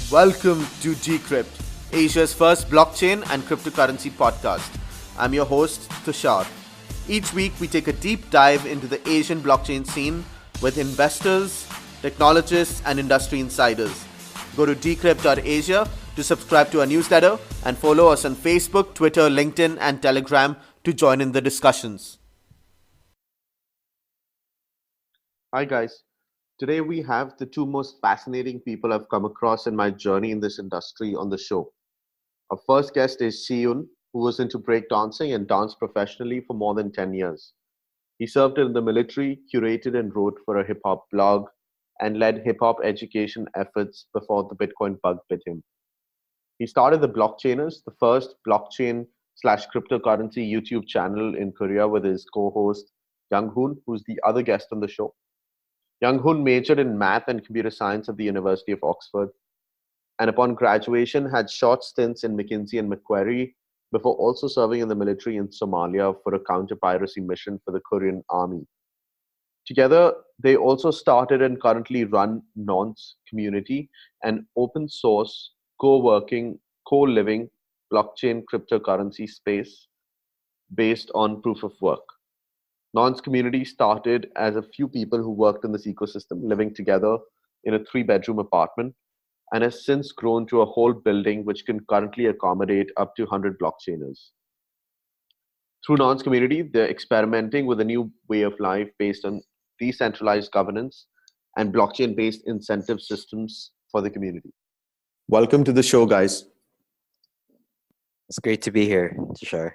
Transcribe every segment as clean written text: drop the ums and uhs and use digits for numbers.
Welcome to Decrypt, Asia's first blockchain and cryptocurrency podcast. I'm your host, Tushar. Each week, we take a deep dive into the Asian blockchain scene with investors, technologists, and industry insiders. Go to decrypt.asia to subscribe to our newsletter and follow us on Facebook, Twitter, LinkedIn, and Telegram to join in the discussions. Hi, guys. Today, we have the two most fascinating people I've come across in my journey in this industry on the show. Our first guest is See Eun, who was into breakdancing and danced professionally for more than 10 years. He served in the military, curated and wrote for a hip hop blog, and led hip hop education efforts before the Bitcoin bug bit him. He started the Blockchainers, the first blockchain/cryptocurrency YouTube channel in Korea with his co-host Young Hoon, who's the other guest on the show. Young Hoon majored in math and computer science at the University of Oxford, and upon graduation had short stints in McKinsey and Macquarie before also serving in the military in Somalia for a counter-piracy mission for the Korean army. Together, they also started and currently run Nonce Community, an open source, co-working, co-living blockchain cryptocurrency space based on proof of work. Nonce Community started as a few people who worked in this ecosystem living together in a 3-bedroom apartment and has since grown to a whole building which can currently accommodate up to 100 blockchainers. Through Nonce Community, they're experimenting with a new way of life based on decentralized governance and blockchain-based incentive systems for the community. Welcome to the show, guys. It's great to be here, Tushar.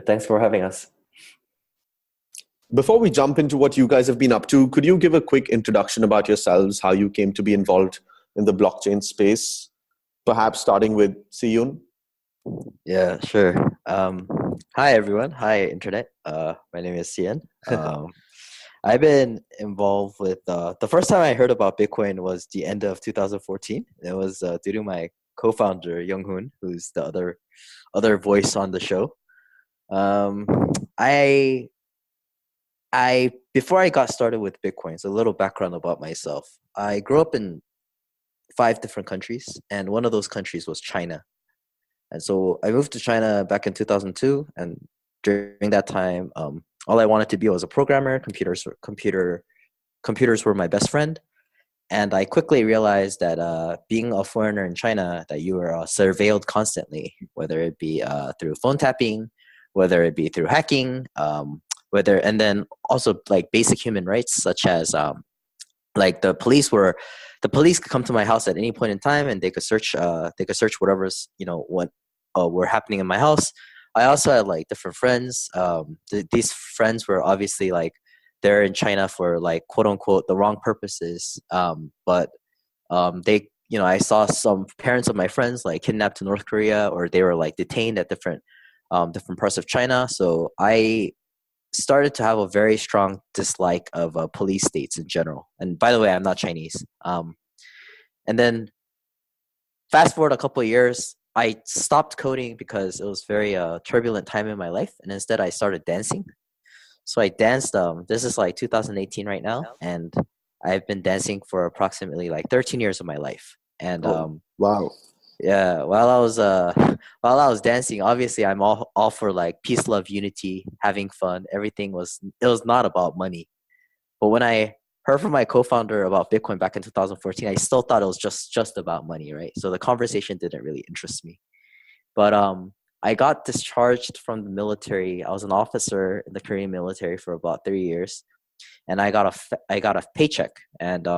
Thanks for having us. Before we jump into what you guys have been up to, could you give a quick introduction about yourselves, how you came to be involved in the blockchain space? Perhaps starting with See Eun. Yeah, sure. Hi, everyone. Hi, Internet. My name is See Eun. I've been involved with, the first time I heard about Bitcoin was the end of 2014. It was due to my co-founder, Young Hoon, who's the other voice on the show. Before I got started with Bitcoin, so a little background about myself. I grew up in 5 different countries, and one of those countries was China. And so I moved to China back in 2002, and during that time, all I wanted to be was a programmer. Computers were my best friend, and I quickly realized that being a foreigner in China, that you were surveilled constantly, whether it be through phone tapping, whether it be through hacking, and then also like basic human rights, such as like the police could come to my house at any point in time, and they could search whatever's what were happening in my house. I also had like different friends. These friends were obviously like they're in China for like quote unquote the wrong purposes, but they I saw some parents of my friends like kidnapped to North Korea, or they were like detained at different parts of China. So I started to have a very strong dislike of police states in general. And by the way, I'm not Chinese. And then fast forward a couple of years, I stopped coding because it was very turbulent time in my life. And instead I started dancing. So I danced, this is like 2018 right now. And I've been dancing for approximately like 13 years of my life. And wow. Yeah, while I was dancing, obviously I'm all for like peace, love, unity, having fun. It was not about money. But when I heard from my co-founder about Bitcoin back in 2014, I still thought it was just about money, right? So the conversation didn't really interest me. But I got discharged from the military. I was an officer in the Korean military for about 3 years, and I got a paycheck, and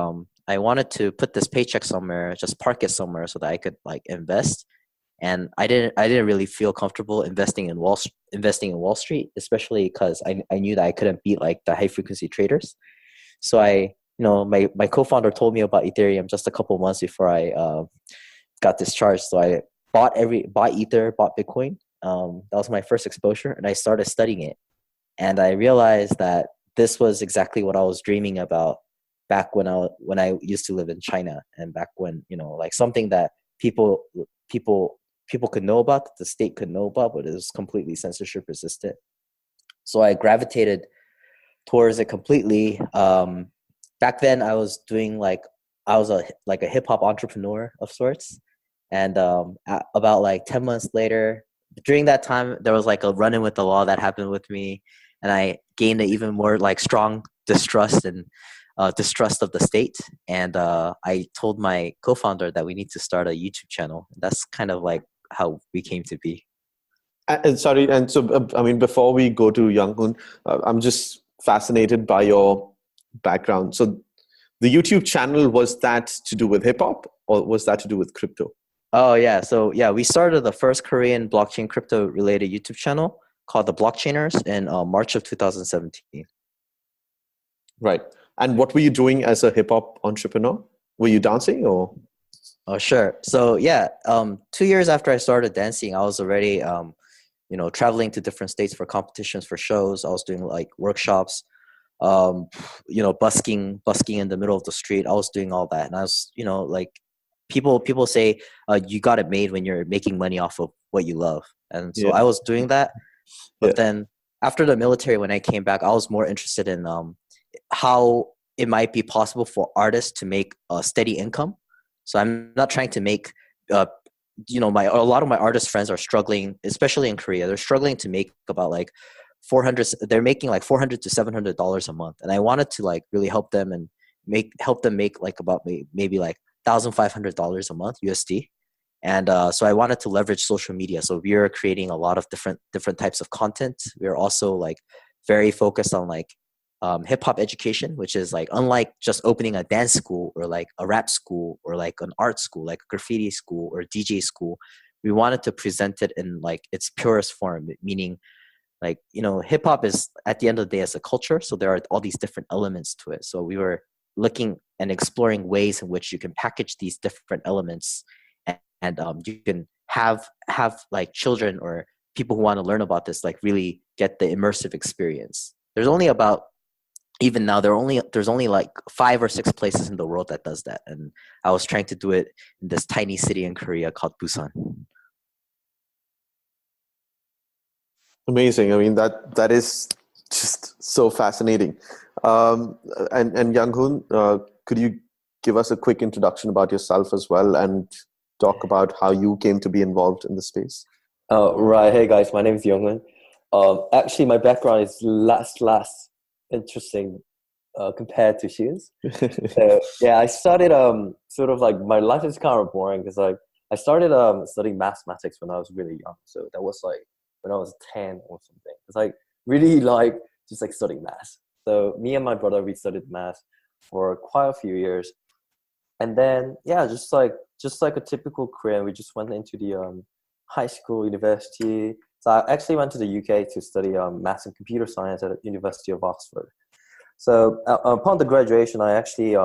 I wanted to put this paycheck somewhere, just park it somewhere so that I could like invest. And I didn't really feel comfortable investing in Wall Street, especially because I knew that I couldn't beat like the high frequency traders. So my co-founder told me about Ethereum just a couple months before I got discharged. So I bought Ether, bought Bitcoin. That was my first exposure, and I started studying it. And I realized that this was exactly what I was dreaming about back when I used to live in China, and back when like something that people could know about, that the state could know about, but it was completely censorship resistant. So I gravitated towards it completely. Back then I was doing like I was like a hip hop entrepreneur of sorts. And about like 10 months later, during that time, there was like a run-in with the law that happened with me, and I gained an even more like strong distrust and distrust of the state. And I told my co-founder that we need to start a YouTube channel. That's kind of like how we came to be. And sorry, and so I mean, before we go to Young Hoon, I'm just fascinated by your background. So, the YouTube channel, was that to do with hip hop, or was that to do with crypto? Oh yeah, so yeah, we started the first Korean blockchain crypto related YouTube channel called The Blockchainers in March of 2017. Right. And what were you doing as a hip hop entrepreneur? Were you dancing or? Oh sure. So yeah, 2 years after I started dancing, I was already traveling to different states for competitions, for shows. I was doing like workshops, busking in the middle of the street. I was doing all that, and I was like people say you got it made when you're making money off of what you love, and so I was doing that. But then after the military, when I came back, I was more interested in how it might be possible for artists to make a steady income. So I'm not trying to make a lot of my artist friends are struggling, especially in Korea. They're struggling to make about like 400. They're making like $400 to $700 a month, and I wanted to like really help them and help them make like about maybe like $1,500 a month USD. And so I wanted to leverage social media. So we are creating a lot of different types of content. We are also like very focused on like hip hop education, which is like unlike just opening a dance school or like a rap school or like an art school, like a graffiti school or DJ school. We wanted to present it in like its purest form, meaning like, hip hop is at the end of the day as a culture. So there are all these different elements to it. So we were looking and exploring ways in which you can package these different elements, and you can have like children or people who want to learn about this, like really get the immersive experience. There's only about, even now, there's only like 5 or 6 places in the world that does that. And I was trying to do it in this tiny city in Korea called Busan. Amazing. I mean, that is just so fascinating. And Young Hoon, could you give us a quick introduction about yourself as well, and talk about how you came to be involved in the space? Right. Hey guys, my name is Young Hoon. Actually, my background is less interesting compared to Seun's. So yeah, I started sort of like, my life is kind of boring because like I started studying mathematics when I was really young. So that was like when I was 10 or something. It's like really like just like studying math. So me and my brother, we studied math for quite a few years. And then yeah, just like a typical Korean, we just went into the high school, university. So I actually went to the UK to study maths and computer science at the University of Oxford. So upon the graduation, I actually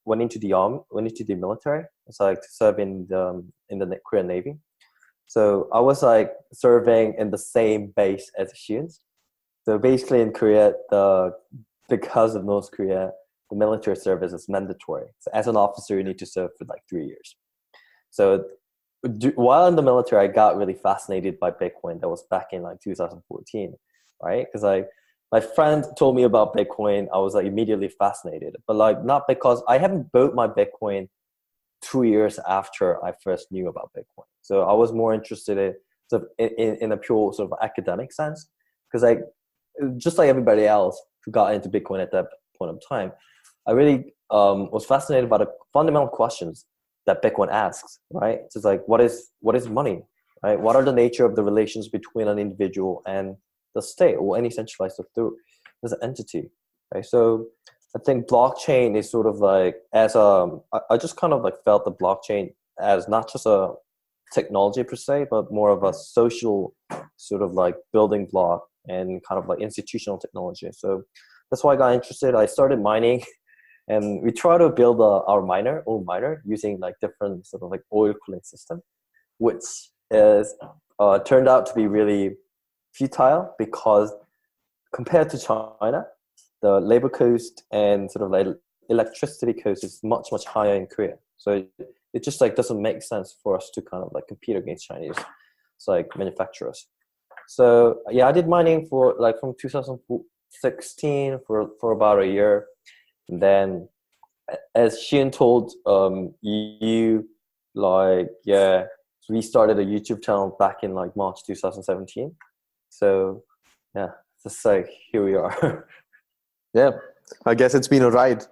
went into the military. It's like to serve in the Korean Navy. So I was like serving in the same base as Seun's. So basically in Korea, because of North Korea, the military service is mandatory. So as an officer, you need to serve for like 3 years. So while in the military, I got really fascinated by Bitcoin. That was back in like 2014, right? Because my friend told me about Bitcoin. I was like immediately fascinated, but like not because I haven't bought my Bitcoin 2 years after I first knew about Bitcoin. So I was more interested in sort of in a pure sort of academic sense, because like just like everybody else who got into Bitcoin at that point of time, I really was fascinated by the fundamental questions that Bitcoin asks, right? So it's like, what is money, right? What are the nature of the relations between an individual and the state or any centralized as an entity, right? So I think blockchain is sort of like, I just kind of like felt the blockchain as not just a technology per se, but more of a social sort of like building block and kind of like institutional technology. So that's why I got interested. I started mining. And we try to build our own miner using like different sort of like oil cooling system, which is turned out to be really futile because compared to China, the labor cost and sort of like electricity cost is much higher in Korea. So it just like doesn't make sense for us to kind of like compete against Chinese like manufacturers. So yeah, I did mining for like from 2016 for about a year. And then as Xian told you, like, yeah, we started a YouTube channel back in like March 2017. So yeah, just like here we are. Yeah, I guess it's been a ride.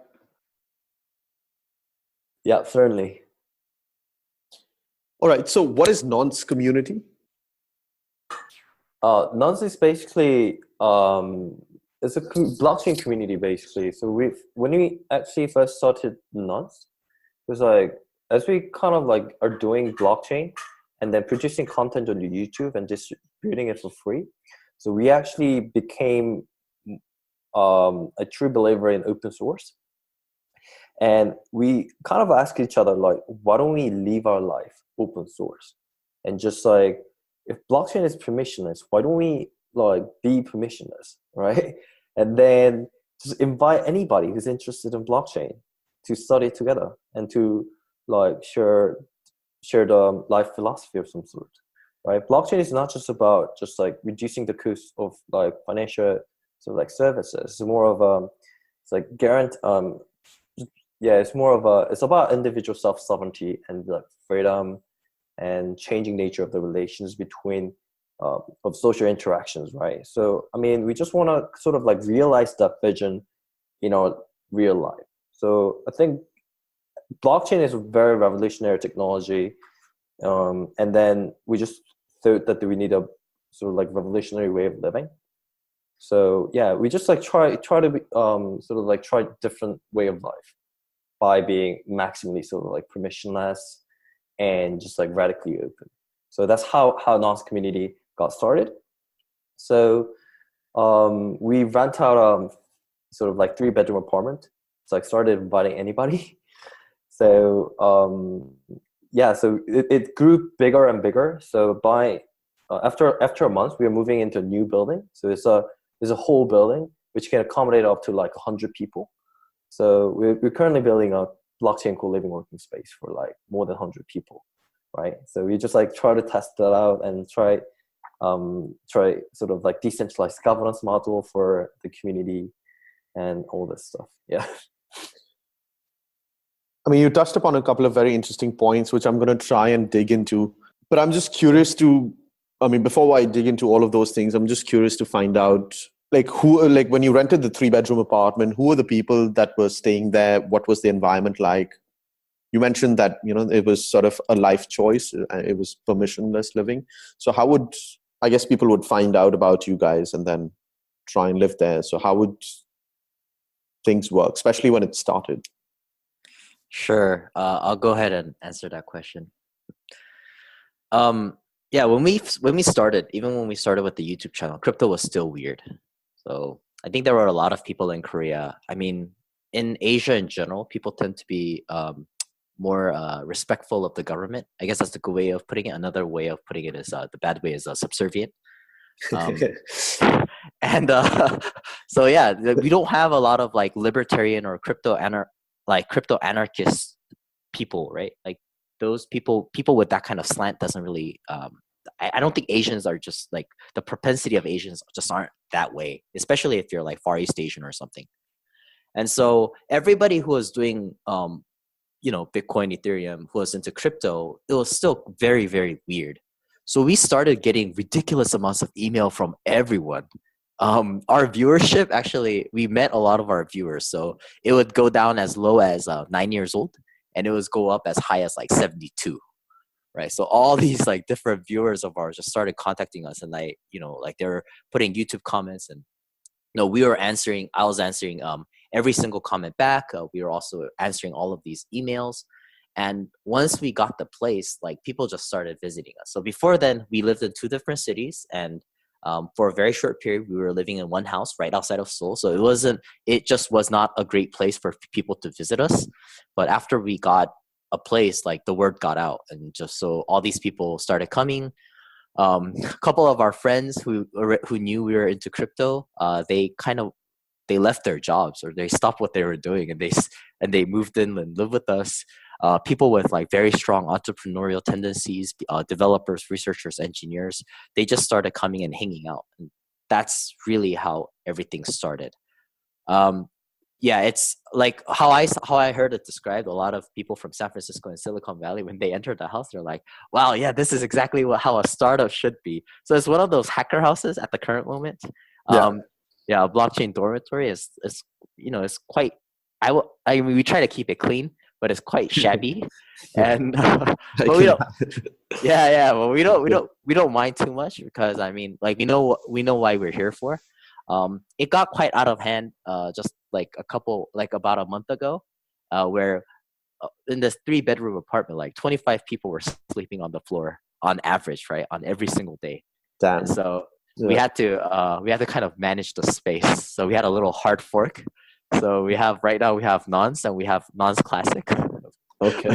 Yeah, certainly. All right, so what is Nonce Community? Nonce is basically it's a blockchain community basically. So when we actually first started Nonce, it was like, as we kind of like are doing blockchain and then producing content on YouTube and distributing it for free. So we actually became a true believer in open source. And we kind of ask each other, like, why don't we leave our life open source? And just like, if blockchain is permissionless, why don't we like be permissionless, right? And then just invite anybody who's interested in blockchain to study together and to like share the life philosophy of some sort, right? Blockchain is not just about just like reducing the cost of like financial sort of like services. It's more of it's like yeah, it's more of it's about individual self-sovereignty and like freedom and changing nature of the relations between of social interactions, right? So I mean, we just want to sort of like realize that vision in our real life. So I think blockchain is a very revolutionary technology, and then we just thought that we need a sort of like revolutionary way of living. So yeah, we just like try to be, sort of like try different way of life by being maximally sort of like permissionless and just like radically open. So that's how Nonce Community got started. So we rent out sort of like 3-bedroom apartment. So I started inviting anybody. So yeah, so it grew bigger and bigger. So by after a month, we are moving into a new building. So it's a whole building which can accommodate up to like 100 people. So we're currently building a blockchain co-living working space for like more than 100 people, right? So we just like try to test that out and try sort of like decentralized governance model for the community and all this stuff. Yeah. I mean, you touched upon a couple of very interesting points, which I'm going to try and dig into. But I'm just curious before I dig into all of those things, I'm just curious to find out, like, when you rented the 3-bedroom apartment, who were the people that were staying there? What was the environment like? You mentioned that, it was sort of a life choice. It was permissionless living. So how I guess people would find out about you guys and then try and live there. So how would things work, especially when it started? Sure. I'll go ahead and answer that question. Yeah, when we started, even when we started with the YouTube channel, crypto was still weird. So I think there were a lot of people in Korea. I mean, in Asia in general, people tend to be more respectful of the government. I guess that's the good way of putting it. Another way of putting it is the bad way is subservient. And so yeah, we don't have a lot of like libertarian or crypto anarchist people, right? Like those people with that kind of slant doesn't really I don't think Asians are just like, the propensity of Asians just aren't that way, especially if you're like Far East Asian or something. And so everybody who was doing Bitcoin, Ethereum, who was into crypto, it was still very, very weird. So we started getting ridiculous amounts of email from everyone. Our viewership, actually, we met a lot of our viewers. So it would go down as low as 9 years old, and it would go up as high as like 72. Right. So all these like different viewers of ours just started contacting us, and like they were putting YouTube comments, and I was answering every single comment back. We were also answering all of these emails. And once we got the place, like people just started visiting us. So before then, we lived in 2 different cities, and for a very short period, we were living in one house right outside of Seoul. So it just was not a great place for people to visit us. But after we got a place, like the word got out, and just so all these people started coming. A couple of our friends who knew we were into crypto, they left their jobs, or they stopped what they were doing, and they moved in and lived with us. People with like very strong entrepreneurial tendencies, developers, researchers, engineers, they just started coming and hanging out. And that's really how everything started. yeah, it's like how I heard it described. A lot of people from San Francisco and Silicon Valley, when they entered the house, they're like, "Wow, yeah, this is exactly how a startup should be." So it's one of those hacker houses at the current moment. Yeah. Yeah, a blockchain dormitory is it's quite. I mean, we try to keep it clean, but it's quite shabby, and but we don't. Yeah. Well, we don't mind too much because I mean, like we know why we're here for. It got quite out of hand just like about a month ago, where in this 3-bedroom apartment, like 25 people were sleeping on the floor on average, right, on every single day. Damn. And so Yeah. we had to kind of manage the space. So we had a little hard fork. So right now we have Nonce and we have Nonce Classic, Okay.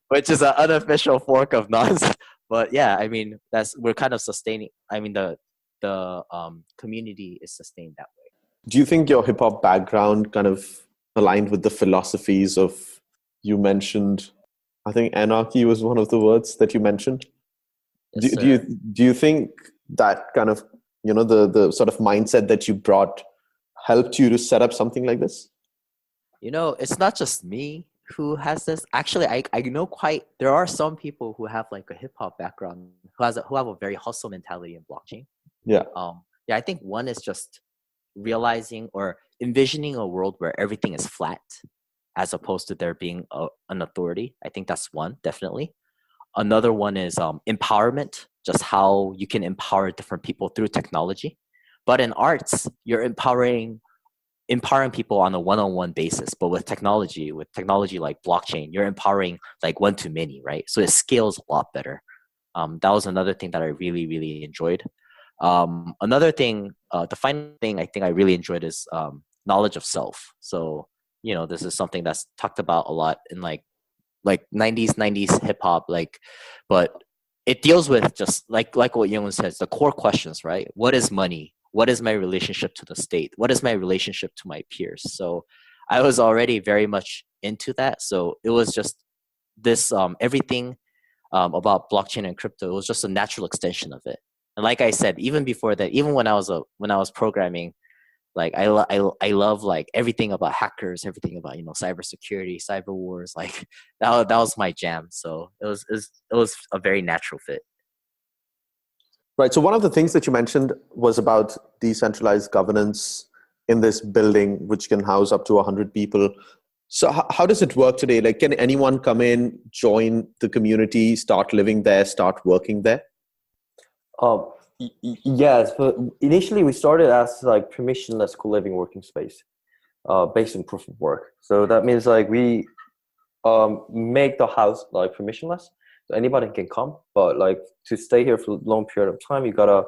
which is an unofficial fork of Nonce. But yeah, I mean we're kind of sustaining. I mean the community is sustained that way. Do you think your hip hop background kind of aligned with the philosophies of, you mentioned, I think anarchy was one of the words that you mentioned? Yes, Do you think that kind of, the sort of mindset that you brought helped you to set up something like this? It's not just me who has this. Actually, I know there are some people who have like a hip hop background who have a very hustle mentality in blockchain. Yeah. I think one is just realizing or envisioning a world where everything is flat as opposed to there being an authority. I think that's one, definitely. Another one is empowerment, just how you can empower different people through technology. But in arts, you're empowering people on a one-on-one basis. But with technology like blockchain, you're empowering like one to many, right? So it scales a lot better. That was another thing that I really, really enjoyed. Another thing, the final thing I think I really enjoyed is knowledge of self. So, this is something that's talked about a lot in like 90s hip hop, but it deals with just like what Young says, the core questions, right? What is money? What is my relationship to the state? What is my relationship to my peers? So I was already very much into that. So it was just this, everything about blockchain and crypto, it was just a natural extension of it. And like I said, even before that, even when I was programming, like I love like everything about hackers, everything about cybersecurity, cyber wars. Like that was my jam. So it was a very natural fit. Right. So one of the things that you mentioned was about decentralized governance in this building, which can house up to 100 people. So how does it work today? Like, can anyone come in, join the community, start living there, start working there? Yes, but initially we started as like permissionless co-living working space, based on proof of work. So that means like we make the house like permissionless, so anybody can come. But like to stay here for a long period of time, you gotta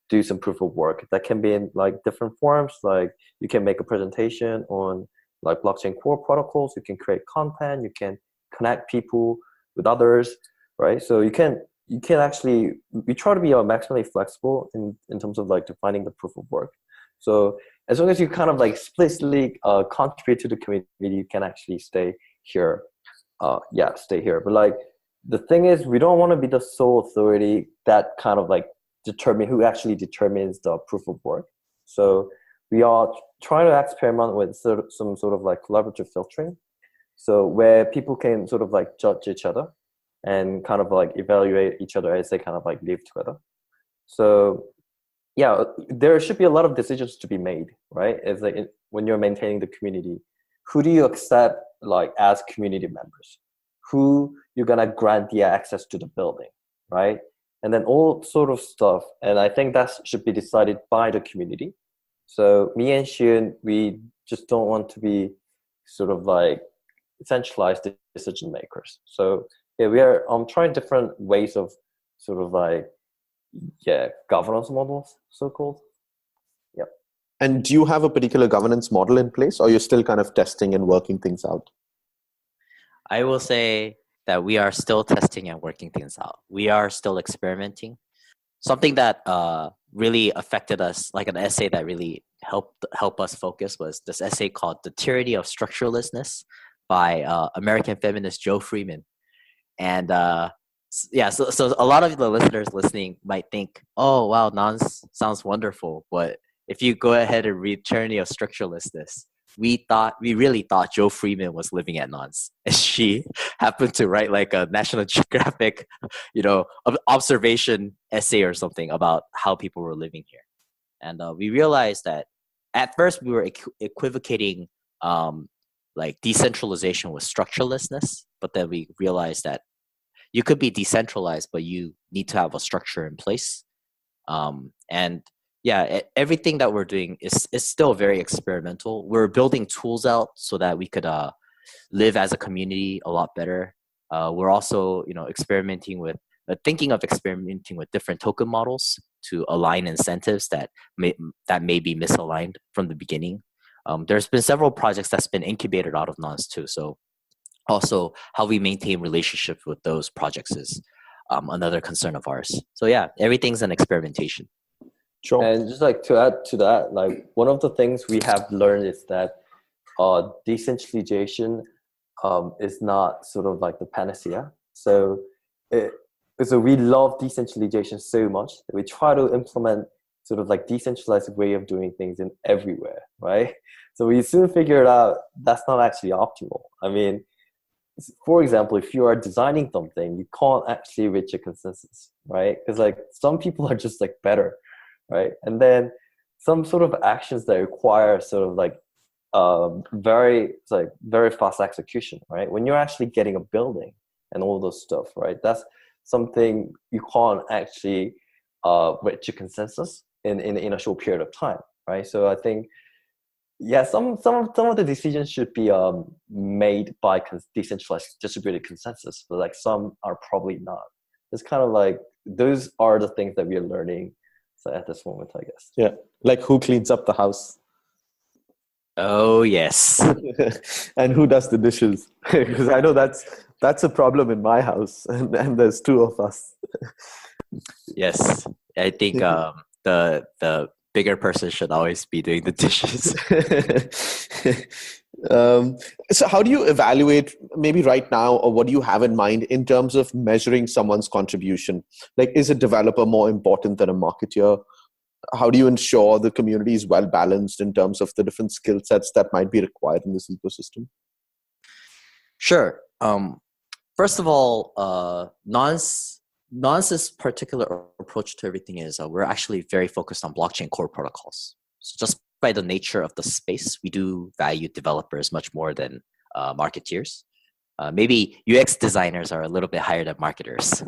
do some proof of work. That can be in like different forms. Like you can make a presentation on like blockchain core protocols. You can create content. You can connect people with others, right? So you can actually, we try to be maximally flexible in terms of like defining the proof of work. So as long as you kind of like explicitly contribute to the community, you can actually stay here. Stay here. But like the thing is, we don't want to be the sole authority that kind of like who actually determines the proof of work. So we are trying to experiment with some sort of like collaborative filtering. So where people can sort of like judge each other and kind of like evaluate each other as they kind of like live together. So yeah, there should be a lot of decisions to be made, right? It's like when you're maintaining the community, who do you accept like as community members? Who you're gonna grant the access to the building, right? And then all sort of stuff. And I think that should be decided by the community. So me and Seun, we just don't want to be sort of like centralized decision makers. So yeah, we are trying different ways of sort of like, governance models, so-called. Yeah. And do you have a particular governance model in place, or you're still kind of testing and working things out? I will say that we are still testing and working things out. We are still experimenting. Something that really affected us, like an essay that really help us focus, was this essay called "The Tyranny of Structurelessness" by American feminist Joe Freeman. And so a lot of the listeners listening might think, oh, wow, Nonce sounds wonderful. But if you go ahead and read Tyranny of Structurelessness, we really thought Joe Freeman was living at Nonce. And she happened to write like a National Geographic, observation essay or something about how people were living here. And we realized that at first we were equivocating like decentralization with structurelessness, but then we realized that you could be decentralized, but you need to have a structure in place. And yeah, everything that we're doing is still very experimental. We're building tools out so that we could live as a community a lot better. We're also, experimenting with different token models to align incentives that may be misaligned from the beginning. There's been several projects that's been incubated out of Nonce too. So also how we maintain relationships with those projects is another concern of ours. So yeah, everything's an experimentation. Sure. And just like to add to that, like one of the things we have learned is that decentralization is not sort of like the panacea. So we love decentralization so much that we try to implement sort of like decentralized way of doing things in everywhere, right? So we soon figured out that's not actually optimal. I mean, for example, if you are designing something, you can't actually reach a consensus, right? Because like some people are just like better, right? And then some sort of actions that require sort of like very fast execution, right? When you're actually getting a building and all those stuff, right? That's something you can't actually reach a consensus in a short period of time, right? So I think, yeah, some of the decisions should be made by decentralized distributed consensus, but like some are probably not. It's kind of like those are the things that we are learning at this moment, I guess. Yeah, like who cleans up the house? Oh yes. And who does the dishes? Because I know that's a problem in my house, and there's two of us. Yes, I think the bigger person should always be doing the dishes. So how do you evaluate, maybe right now, or what do you have in mind in terms of measuring someone's contribution? Like, is a developer more important than a marketeer? How do you ensure the community is well balanced in terms of the different skill sets that might be required in this ecosystem? Sure. First of all, Nonce's particular approach to everything is we're actually very focused on blockchain core protocols. So just by the nature of the space, we do value developers much more than marketeers. Maybe UX designers are a little bit higher than marketers.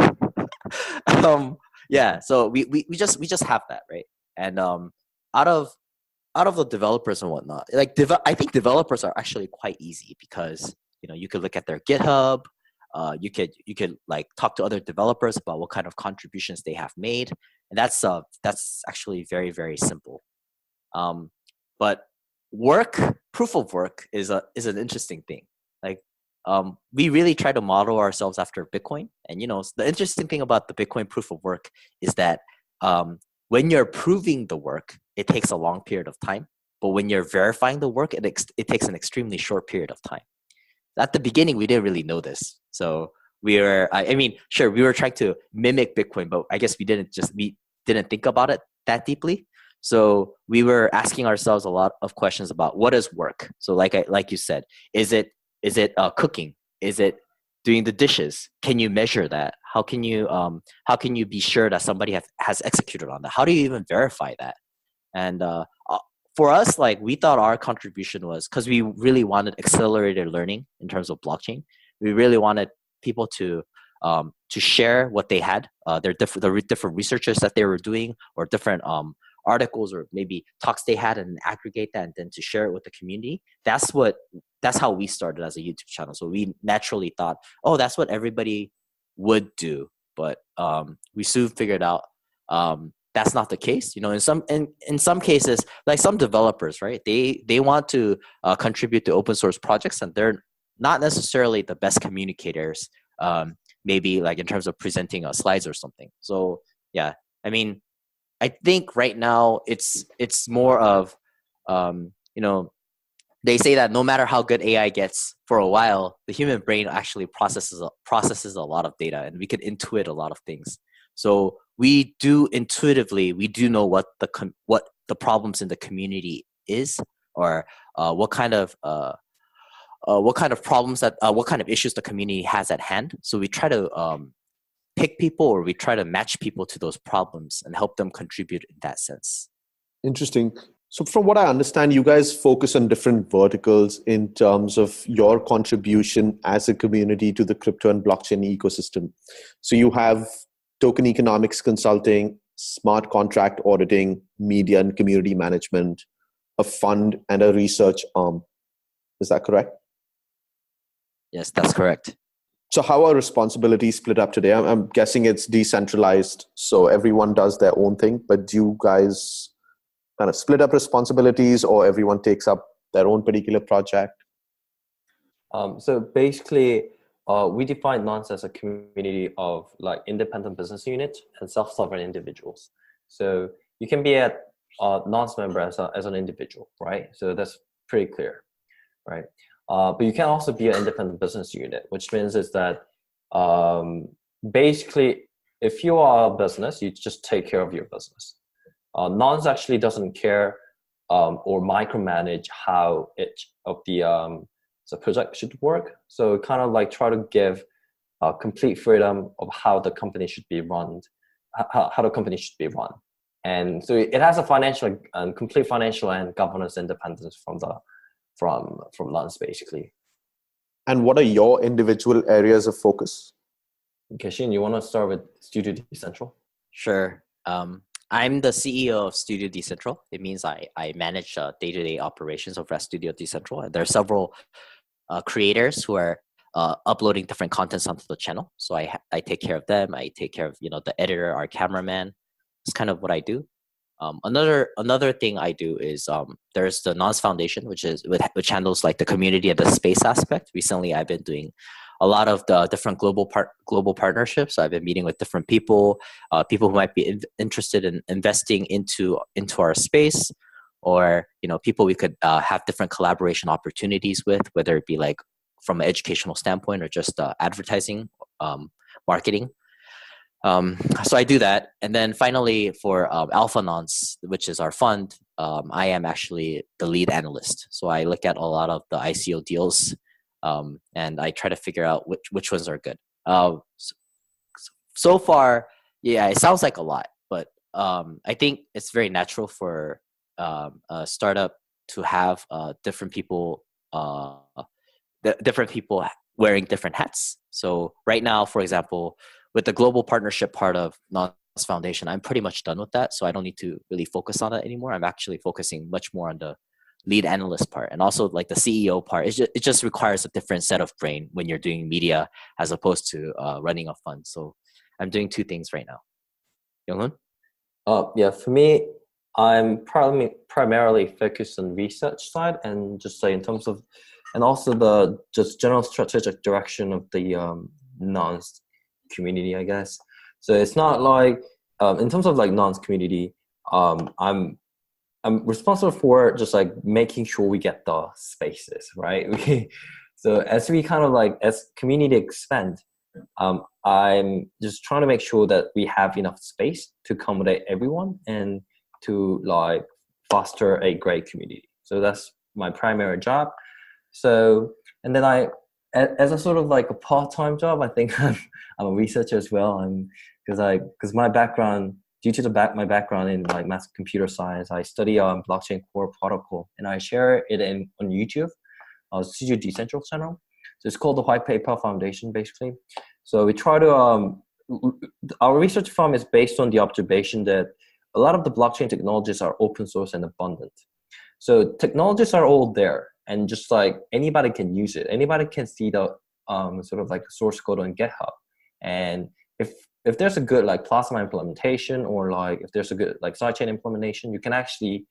Yeah, so we just have that, right? And out of the developers and whatnot, like I think developers are actually quite easy because you could look at their GitHub. You could like talk to other developers about what kind of contributions they have made, and that's actually very, very simple. But proof of work is an interesting thing. Like we really try to model ourselves after Bitcoin, and the interesting thing about the Bitcoin proof of work is that when you're proving the work, it takes a long period of time, but when you're verifying the work, it takes an extremely short period of time. At the beginning, we didn't really know this. So we were trying to mimic Bitcoin, but I guess we didn't think about it that deeply. So we were asking ourselves a lot of questions about what is work. So like you said, is it cooking? Is it doing the dishes? Can you measure that? How can you be sure that somebody has executed on that? How do you even verify that? And for us, like we thought our contribution was, because we really wanted accelerated learning in terms of blockchain. We really wanted people to share what they had, the different researches that they were doing, or different articles or maybe talks they had, and aggregate that and then to share it with the community. That's how we started as a YouTube channel. So we naturally thought, oh, that's what everybody would do. But we soon figured out that's not the case. In some cases, like some developers, right? They want to contribute to open source projects, and they're not necessarily the best communicators. Maybe like in terms of presenting slides or something. So yeah, I mean, I think right now it's more of they say that no matter how good AI gets for a while, the human brain actually processes a lot of data, and we can intuit a lot of things. So we do intuitively, we do know what the problems in the community is, or what kind of problems what kind of issues the community has at hand. So we try to pick people, or we try to match people to those problems and help them contribute in that sense. Interesting. So from what I understand, you guys focus on different verticals in terms of your contribution as a community to the crypto and blockchain ecosystem. So you have token economics consulting, smart contract auditing, media and community management, a fund, and a research arm. Is that correct? Yes, that's correct. So how are responsibilities split up today? I'm guessing it's decentralized, so everyone does their own thing, but do you guys kind of split up responsibilities, or everyone takes up their own particular project? So basically, we define Nonce as a community of like independent business units and self-sovereign individuals. So you can be a Nonce member as an individual, right? So that's pretty clear, right? But you can also be an independent business unit, which means is that basically, if you are a business, you just take care of your business. Nonce actually doesn't care or micromanage how each of the project should work. So kind of like try to give complete freedom of how the company should be run, how the company should be run. And so it has a financial and complete financial and governance independence from Nonce, basically. And what are your individual areas of focus? Kashin, you want to start with Studio Decentral? Sure. I'm the CEO of Studio Decentral. It means I manage day-to-day operations of Studio Decentral. And there are several creators who are uploading different contents onto the channel. So I take care of them. I take care of the editor, our cameraman. It's kind of what I do. Another thing I do is there's the Nonce Foundation, which handles like the community and the space aspect. Recently, I've been doing a lot of the different global partnerships. I've been meeting with different people who might be interested in investing into our space, or people we could have different collaboration opportunities with, whether it be like from an educational standpoint or just advertising, marketing. So I do that. And then finally for Alpha Nonce, which is our fund, I am actually the lead analyst. So I look at a lot of the ICO deals, and I try to figure out which ones are good. So far, yeah, it sounds like a lot, but I think it's very natural for a startup to have different people wearing different hats. So right now, for example, with the global partnership part of Nonce Foundation, I'm pretty much done with that. So I don't need to really focus on that anymore. I'm actually focusing much more on the lead analyst part, and also like the CEO part. It just requires a different set of brain when you're doing media as opposed to running a fund. So I'm doing two things right now. Young Hoon? Yeah, for me, I'm primarily focused on research side, and just say in terms of, and also the just general strategic direction of the Nonce community, I guess. So it's not like in terms of like Nonce community, I'm responsible for just like making sure we get the spaces right. So as we kind of like as community expand, I'm just trying to make sure that we have enough space to accommodate everyone and to like foster a great community. So that's my primary job. So, and then as a sort of like a part-time job, I think I'm a researcher as well. Because my background, due to my background in like math computer science, I study blockchain core protocol, and I share it on YouTube, Studio Decentral channel. So it's called the White Paper Foundation, basically. So we try to our research firm is based on the observation that a lot of the blockchain technologies are open source and abundant. So technologies are all there, and just like anybody can use it. Anybody can see the sort of like source code on GitHub. And if there's a good like Plasma implementation, or like if there's a good like sidechain implementation, you can actually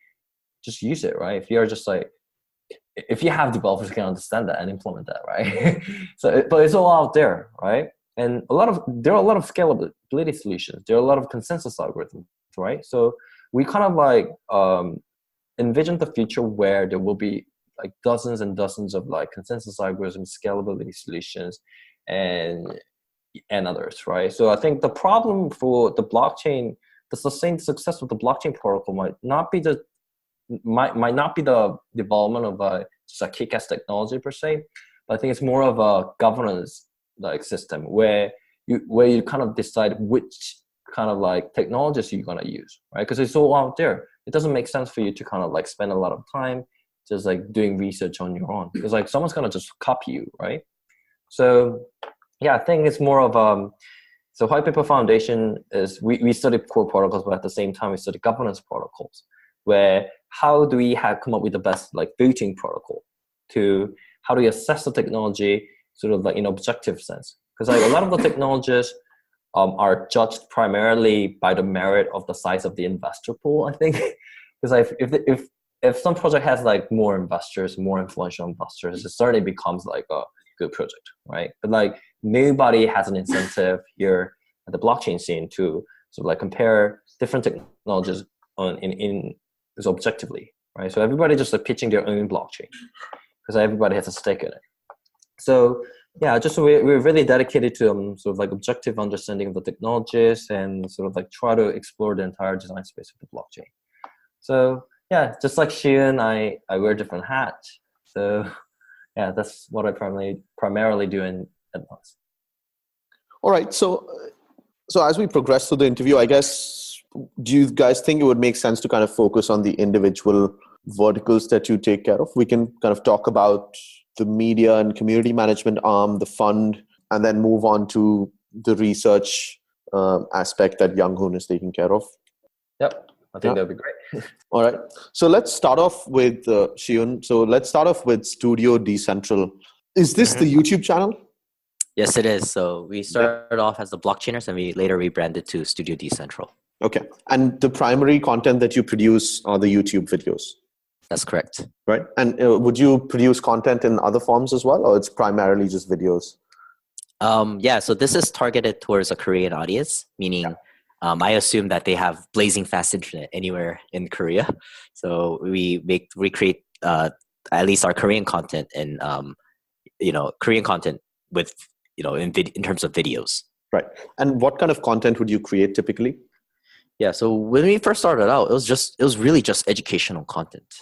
just use it, right? If you're just like, if you have developers who can understand that and implement that, right? But it's all out there, right? And there are a lot of scalability solutions. There are a lot of consensus algorithms, right? So we kind of like envision the future where there will be like dozens and dozens of like consensus algorithms, scalability solutions, and others, right? So I think the problem for the blockchain, the sustained success of the blockchain protocol might not be the might not be the development of just a kick-ass technology per se, but I think it's more of a governance like system where you kind of decide which kind of like technologies you're gonna use, right? Because it's all out there. It doesn't make sense for you to kind of like spend a lot of time just like doing research on your own, because like someone's gonna just copy you, right? So yeah, I think it's more of so White Paper Foundation is we study core protocols, but at the same time we study governance protocols, where how do we come up with the best like voting protocol to how do we assess the technology sort of like in objective sense? Because like a lot of the technologies are judged primarily by the merit of the size of the investor pool, I think. Because like if some project has like more investors, more influential investors, it certainly becomes like a good project, right? But like nobody has an incentive here at the blockchain scene to sort of like compare different technologies in objectively, right? So everybody just like pitching their own blockchain because everybody has a stake in it. So yeah, just we're really dedicated to sort of like objective understanding of the technologies and sort of like try to explore the entire design space of the blockchain. So yeah, just like See Eun, I wear different hats. So yeah, that's what I primarily do in Advance. All right. So as we progress through the interview, I guess, do you guys think it would make sense to kind of focus on the individual verticals that you take care of? We can kind of talk about the media and community management arm, the fund, and then move on to the research aspect that Young Hoon is taking care of. Yep, I think that'd be great. All right. So let's start off with See Eun. So let's start off with Studio Decentral. Is this the YouTube channel? Yes, it is. So we started off as the Blockchainers and we later rebranded to Studio Decentral. Okay. And the primary content that you produce are the YouTube videos? That's correct. Right. And would you produce content in other forms as well, or it's primarily just videos? Yeah, so this is targeted towards a Korean audience, meaning I assume that they have blazing fast internet anywhere in Korea. So we create at least our Korean content and Korean content with in terms of videos. Right. And what kind of content would you create typically? Yeah, so when we first started out, it was really just educational content.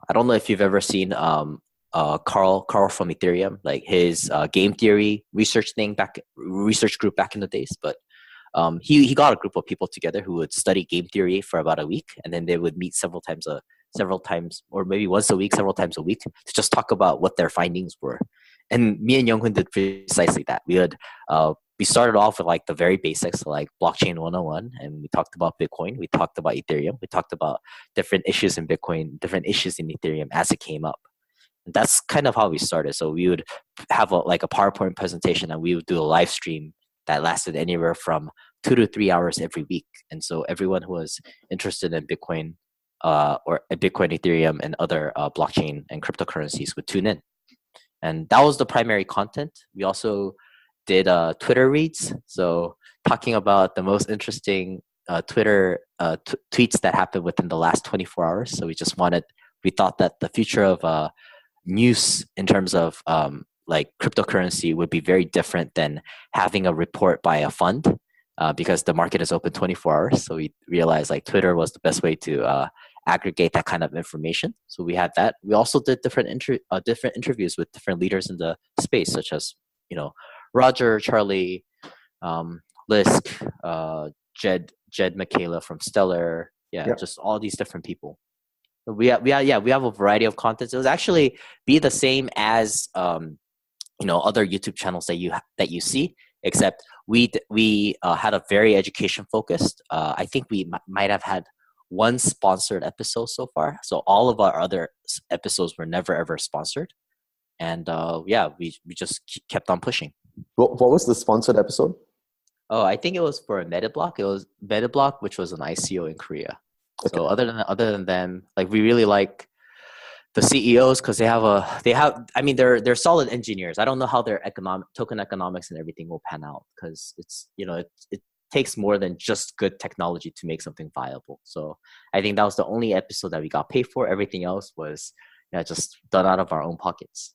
I don't know if you've ever seen Carl from Ethereum, like his game theory research group back in the days. But he got a group of people together who would study game theory for about a week, and then they would meet several times, or maybe once a week, several times a week, to just talk about what their findings were. And me and Young Hoon did precisely that. We started off with like the very basics, like blockchain 101, and we talked about Bitcoin, we talked about Ethereum, we talked about different issues in Bitcoin, different issues in Ethereum as it came up. And that's kind of how we started. So we would have a PowerPoint presentation, and we would do a live stream that lasted anywhere from 2 to 3 hours every week. And so everyone who was interested in Bitcoin or Bitcoin, Ethereum, and other blockchain and cryptocurrencies would tune in. And that was the primary content. We also did Twitter reads, so talking about the most interesting Twitter tweets that happened within the last 24 hours. So we thought that the future of news in terms of like cryptocurrency would be very different than having a report by a fund because the market is open 24 hours. So we realized like Twitter was the best way to aggregate that kind of information. So we had that. We also did different interviews with different leaders in the space, such as Roger, Charlie, Lisk, Jed Michaela from Stellar, just all these different people. We have a variety of content. It was actually be the same as other YouTube channels that you see, except we had a very education focused. I think we might have had one sponsored episode so far. So all of our other episodes were never ever sponsored, and we just kept on pushing. What was the sponsored episode? Oh, I think it was for Metablock. It was Metablock, which was an ICO in Korea. Okay. So other than them, like we really like the CEOs because they're solid engineers. I don't know how their token economics and everything will pan out because it's it takes more than just good technology to make something viable. So I think that was the only episode that we got paid for. Everything else was just done out of our own pockets.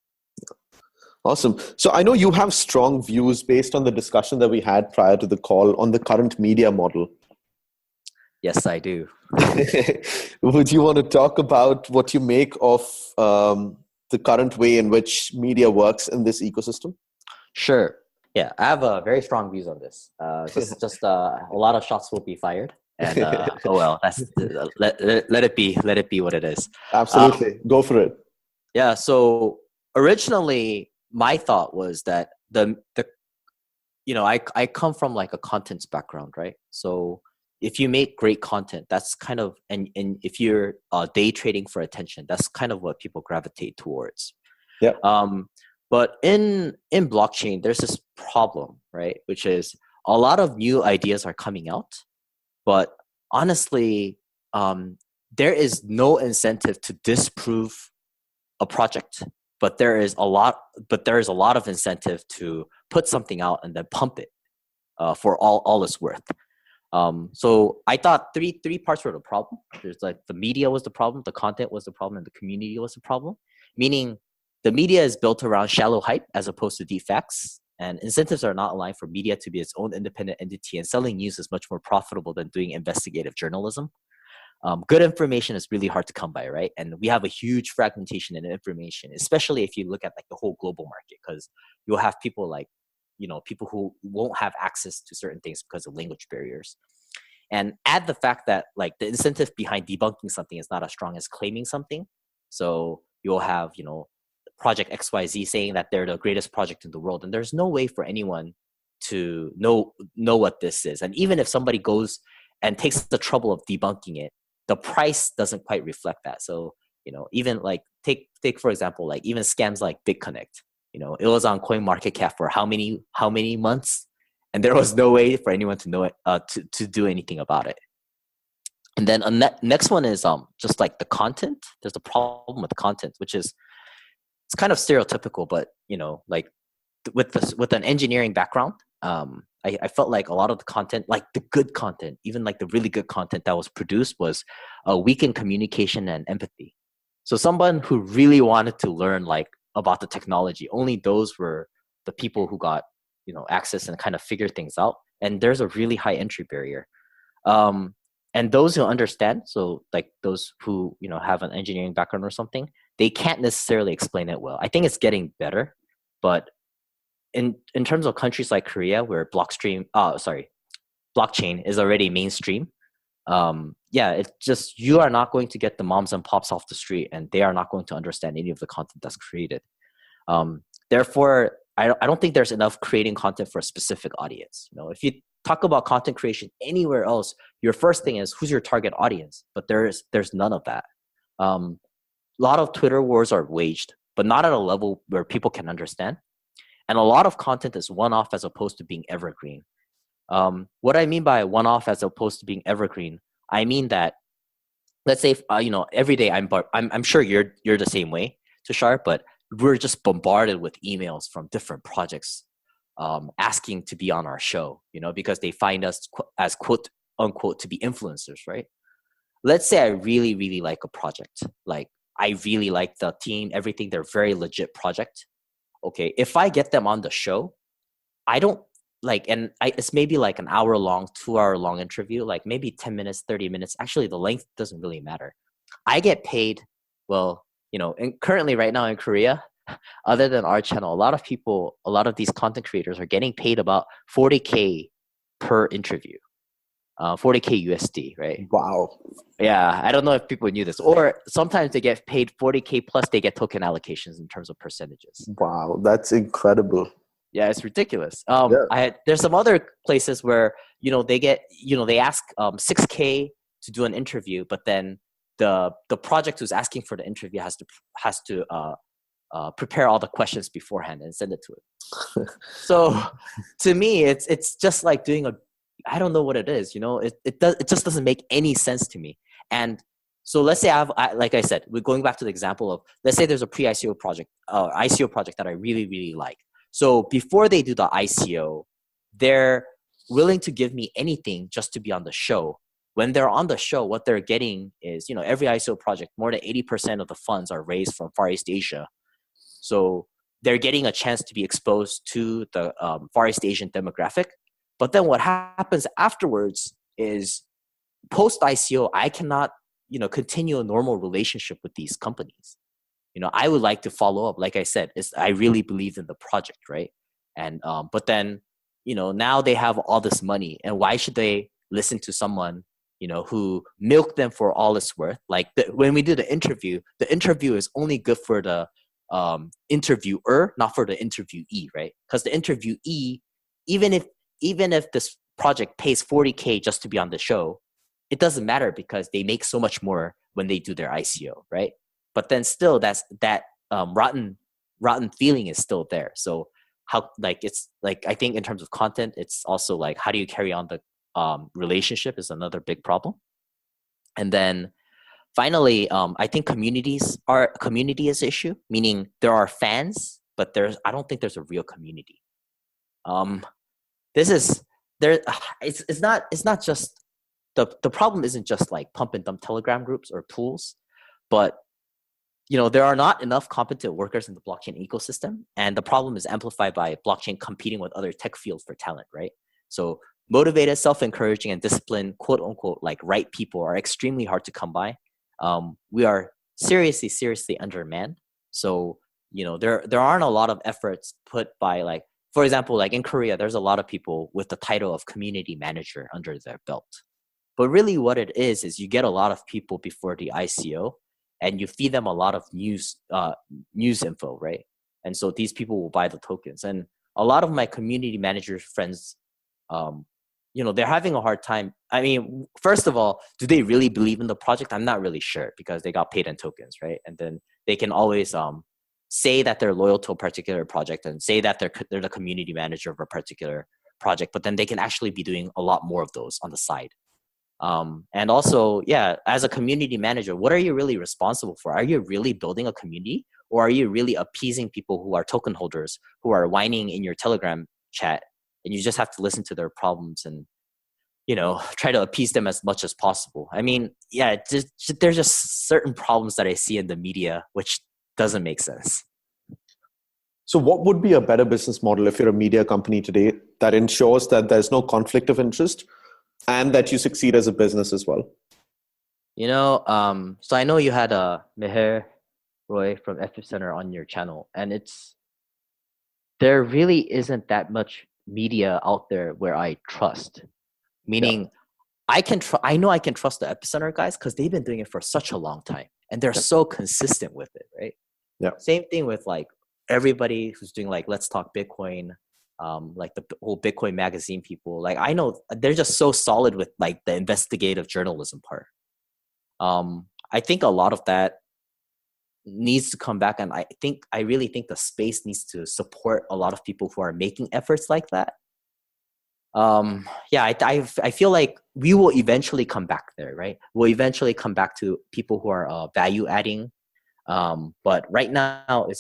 Awesome. So I know you have strong views based on the discussion that we had prior to the call on the current media model. Yes, I do. Would you want to talk about what you make of the current way in which media works in this ecosystem? Sure. Yeah, I have very strong views on this. Just a lot of shots will be fired, and oh well, that's let it be what it is. Absolutely, go for it. Yeah. So originally, my thought was that the I come from like a contents background, right? So if you make great content, that's kind of and if you're day trading for attention, that's kind of what people gravitate towards. Yeah. But in blockchain, there's this problem, right? Which is a lot of new ideas are coming out, but honestly, there is no incentive to disprove a project, but there is a lot of incentive to put something out and then pump it for all it's worth. So I thought three parts were the problem. There's like the media was the problem, the content was the problem, and the community was the problem. Meaning the media is built around shallow hype as opposed to deep facts, and incentives are not aligned for media to be its own independent entity, and selling news is much more profitable than doing investigative journalism. Good information is really hard to come by, right? And we have a huge fragmentation in information, especially if you look at like the whole global market, because you'll have people like, people who won't have access to certain things because of language barriers. And add the fact that like the incentive behind debunking something is not as strong as claiming something. So you'll have, Project XYZ saying that they're the greatest project in the world. And there's no way for anyone to know what this is. And even if somebody goes and takes the trouble of debunking it, the price doesn't quite reflect that. So, even like take for example, like even scams like BitConnect, it was on CoinMarketCap for how many months, and there was no way for anyone to know it, to do anything about it. And then next one is just like the content. There's a problem with the content, which is it's kind of stereotypical, but like with an engineering background, I felt like a lot of the content, like the good content, even like the really good content that was produced, was weak in communication and empathy. So someone who really wanted to learn like about the technology, only those were the people who got access and kind of figure things out. And there's a really high entry barrier. And those who understand, so like those who have an engineering background or something, they can't necessarily explain it well. I think it's getting better, but in terms of countries like Korea, where blockchain is already mainstream, it's just you are not going to get the moms and pops off the street, and they are not going to understand any of the content that's created. Therefore, I don't think there's enough creating content for a specific audience. If you talk about content creation anywhere else, your first thing is who's your target audience, but there's none of that. A lot of Twitter wars are waged, but not at a level where people can understand. And a lot of content is one-off as opposed to being evergreen. What I mean by one-off as opposed to being evergreen, I mean that, let's say, every day I'm sure you're the same way, Tushar, but we're just bombarded with emails from different projects asking to be on our show, because they find us as quote unquote to be influencers, right? Let's say I really, really like a project. Like I really like the team, everything. They're very legit project. Okay, if I get them on the show, I don't it's maybe like an hour long, 2 hour long interview, like maybe 10 minutes, 30 minutes. Actually, the length doesn't really matter. I get paid, well, and currently right now in Korea, other than our channel, a lot of these content creators are getting paid about 40K per interview. 40K USD, right? Wow. Yeah, I don't know if people knew this. Or sometimes they get paid 40K plus they get token allocations in terms of percentages. Wow, that's incredible. Yeah, it's ridiculous. There's some other places where, they get, they ask 6K to do an interview, but then the project who's asking for the interview has to prepare all the questions beforehand and send it to it. So to me, it's just like doing I don't know what it is, it just doesn't make any sense to me. And so let's say like I said, we're going back to the example of, let's say there's a pre-ICO project, ICO project that I really, really like. So before they do the ICO, they're willing to give me anything just to be on the show. When they're on the show, what they're getting is, every ICO project, more than 80% of the funds are raised from Far East Asia. So they're getting a chance to be exposed to the Far East Asian demographic. But then what happens afterwards is post ICO, I cannot, continue a normal relationship with these companies. I would like to follow up. Like I said, I really believe in the project, right? And but then, now they have all this money, and why should they listen to someone, who milked them for all it's worth? Like when we do the interview is only good for the interviewer, not for the interviewee, right? Because the interviewee, even if this project pays $40K just to be on the show, it doesn't matter because they make so much more when they do their ICO, right? But then still, that rotten feeling is still there. So how, it's I think in terms of content, it's also how do you carry on the relationship is another big problem. And then finally, I think community is an issue, meaning there are fans, but I don't think there's a real community. It's not just the problem isn't just pump and dump Telegram groups or pools, but there are not enough competent workers in the blockchain ecosystem, and the problem is amplified by blockchain competing with other tech fields for talent, right? So motivated, self-encouraging, and disciplined, quote unquote, right people are extremely hard to come by. We are seriously undermanned. So there aren't a lot of efforts put by for example, in Korea, there's a lot of people with the title of community manager under their belt. But really what it is you get a lot of people before the ICO, and you feed them a lot of news info, right? And so these people will buy the tokens. And a lot of my community manager friends, they're having a hard time. I mean, first of all, do they really believe in the project? I'm not really sure, because they got paid in tokens, right? And then they can always say that they're loyal to a particular project and say that they're the community manager of a particular project, but then they can actually be doing a lot more of those on the side. And also, as a community manager, what are you really responsible for? Are you really building a community, or are you really appeasing people who are token holders, who are whining in your Telegram chat, and you just have to listen to their problems and, try to appease them as much as possible? I mean, there's just certain problems that I see in the media, which doesn't make sense. So what would be a better business model if you're a media company today that ensures that there's no conflict of interest and that you succeed as a business as well? So I know you had Meher Roy from Epicenter on your channel, and there really isn't that much media out there where I trust. Meaning, I know I can trust the Epicenter guys because they've been doing it for such a long time, and they're so consistent with it, right? Yeah. Same thing with everybody who's doing Let's Talk Bitcoin, the whole Bitcoin magazine people. I know they're just so solid with the investigative journalism part. I think a lot of that needs to come back, and I really think the space needs to support a lot of people who are making efforts like that. I feel like we will eventually come back there, right? We'll eventually come back to people who are value adding. But right now it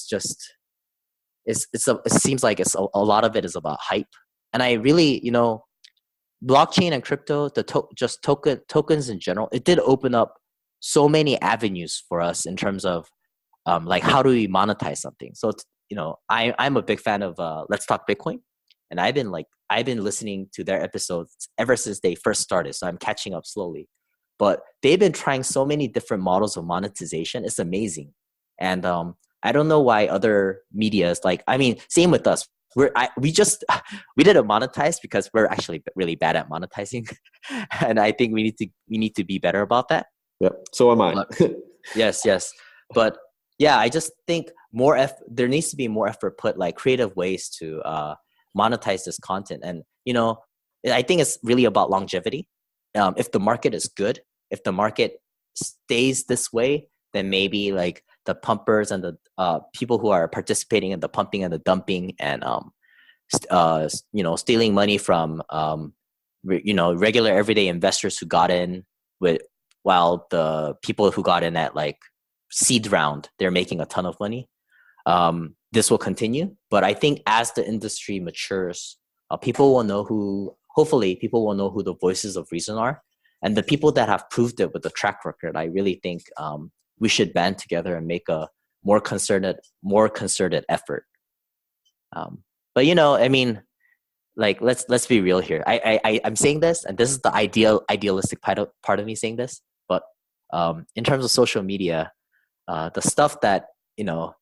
seems like a lot of it is about hype. And I really, blockchain and crypto, tokens in general, it did open up so many avenues for us in terms of how do we monetize something. So I'm a big fan of Let's Talk Bitcoin, and I've been listening to their episodes ever since they first started, so I'm catching up slowly. But they've been trying so many different models of monetization. It's amazing. And I don't know why other medias, same with us. We didn't monetize because we're actually really bad at monetizing. And I think we need to be better about that. Yep. So am I. But, yes. But I just think there needs to be more effort put, creative ways to monetize this content. And, I think it's really about longevity. If the market is good, if the market stays this way, then maybe the pumpers and the people who are participating in the pumping and the dumping and stealing money from regular everyday investors who got in while the people who got in at seed round, they're making a ton of money. This will continue, but I think as the industry matures, people will know who the voices of reason are, and the people that have proved it with the track record. I really think we should band together and make a more concerted effort. But like let's be real here. I'm saying this, and this is the idealistic part of me saying this, but in terms of social media, the stuff that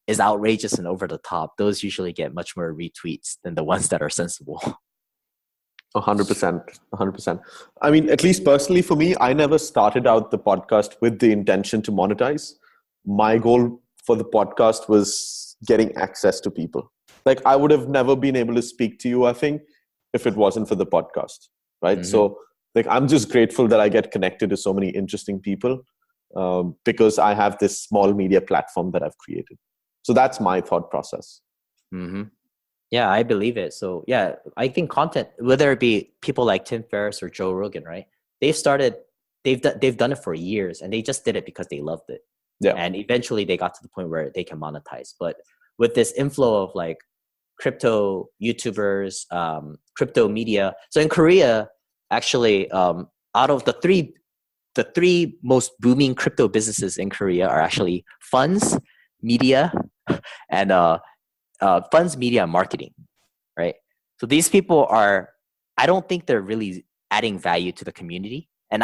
is outrageous and over the top, those usually get much more retweets than the ones that are sensible. 100%. 100%. I mean, at least personally for me, I never started out the podcast with the intention to monetize. My goal for the podcast was getting access to people. Like, I would have never been able to speak to you, I think, if it wasn't for the podcast, right? Mm-hmm. So, like, I'm just grateful that I get connected to so many interesting people because I have this small media platform that I've created. So that's my thought process. Mm-hmm. Yeah, I believe it. So yeah, I think content, whether it be people like Tim Ferriss or Joe Rogan, right? They've done it for years, and they just did it because they loved it. Yeah. And eventually they got to the point where they can monetize. But with this inflow of like crypto YouTubers, crypto media. So in Korea, actually, out of the three most booming crypto businesses in Korea are actually funds, media, and funds, media, and marketing, right? So these people I don't think they're really adding value to the community. And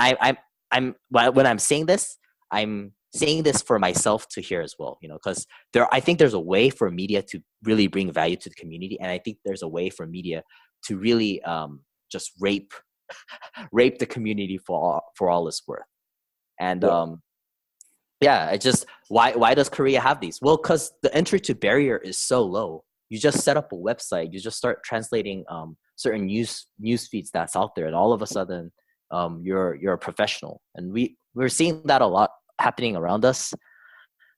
when I'm saying this, I'm saying this for myself to hear as well, because I think there's a way for media to really bring value to the community. And I think there's a way for media to really just rape the community for all it's worth. And why does Korea have these? Well, because the entry to barrier is so low. You just set up a website, you just start translating certain news feeds that's out there, and all of a sudden you're a professional. And we're seeing that a lot happening around us.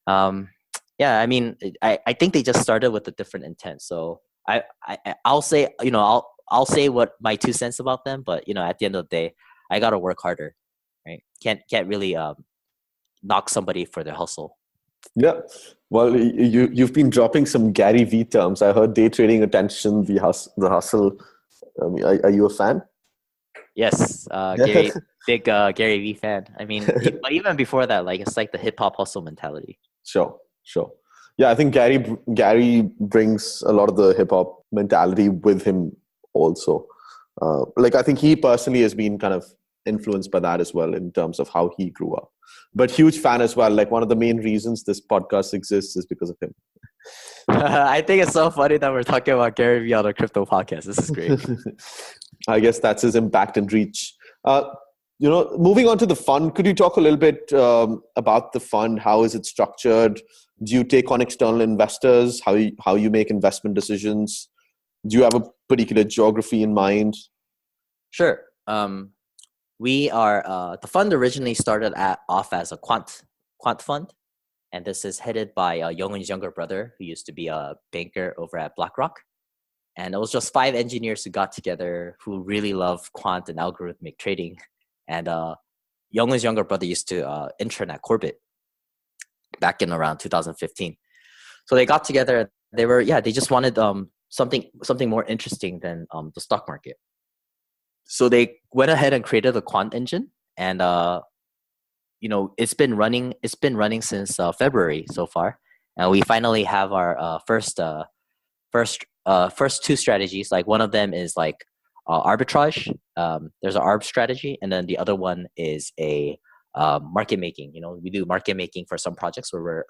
I mean, I think they just started with a different intent. So I'll say, I'll say what my 2 cents about them, but at the end of the day, I gotta work harder, right? Can't really knock somebody for their hustle. Yeah. Well, you've been dropping some Gary V terms. I heard day trading attention, the hustle. I mean, are you a fan? Yes, Gary, big Gary V fan. I mean, but even before that, like it's like the hip hop hustle mentality. Sure. Yeah, I think Gary brings a lot of the hip hop mentality with him also. Like I think he personally has been kind of influenced by that as well in terms of how he grew up. But huge fan as well. Like one of the main reasons this podcast exists is because of him. I think it's so funny that we're talking about Gary Vee on a crypto podcast. This is great. I guess that's his impact and reach. Moving on to the fund, could you talk a little bit about the fund? How is it structured? Do you take on external investors? How you make investment decisions? Do you have a particular geography in mind? Sure. We are the fund originally started off as a quant fund, and this is headed by Young Hoon's younger brother, who used to be a banker over at BlackRock. And it was just 5 engineers who got together who really love quant and algorithmic trading. And Young Hoon's younger brother used to intern at Corbett back in around 2015. So they got together. They just wanted something more interesting than the stock market. So they went ahead and created a quant engine, and it's been running since February so far, and we finally have our first 2 strategies. Like one of them is like arbitrage. There's an arb strategy, and then the other one is a market making. We do market making for some projects where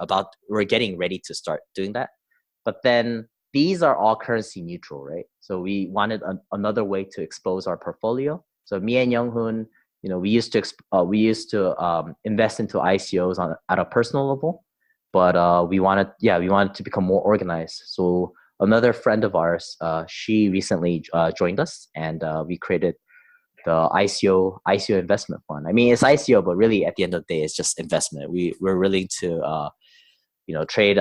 we're getting ready to start doing that, but then these are all currency neutral, right? So we wanted another way to expose our portfolio. So me and Young Hoon, we used to invest into ICOs at a personal level, but we wanted to become more organized. So another friend of ours, she recently joined us, and we created the ICO investment fund. I mean, it's ICO, but really at the end of the day, it's just investment. We're willing to trade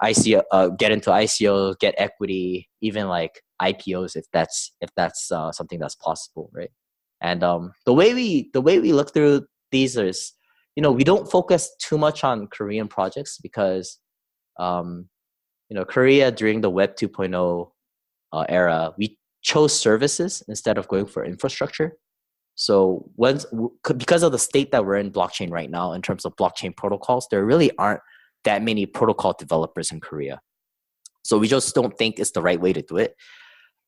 ICO, get into ICO, get equity, even like IPOs if that's something that's possible, right? And the way we look through these is, we don't focus too much on Korean projects because Korea during the Web 2.0 era, we chose services instead of going for infrastructure. So because of the state that we're in blockchain right now in terms of blockchain protocols, there really aren't that many protocol developers in Korea. So we just don't think it's the right way to do it,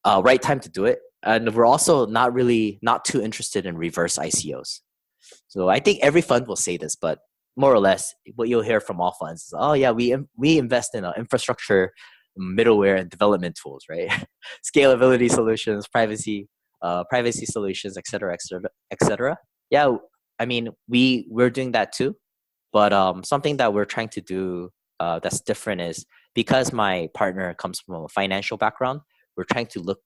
right time to do it. And we're also not too interested in reverse ICOs. So I think every fund will say this, but more or less what you'll hear from all funds is, oh yeah, we invest in infrastructure, middleware, and development tools, right? Scalability solutions, privacy solutions, et cetera, et cetera, et cetera. Yeah, I mean, we're doing that too. But something that we're trying to do that's different is, because my partner comes from a financial background, we're trying to look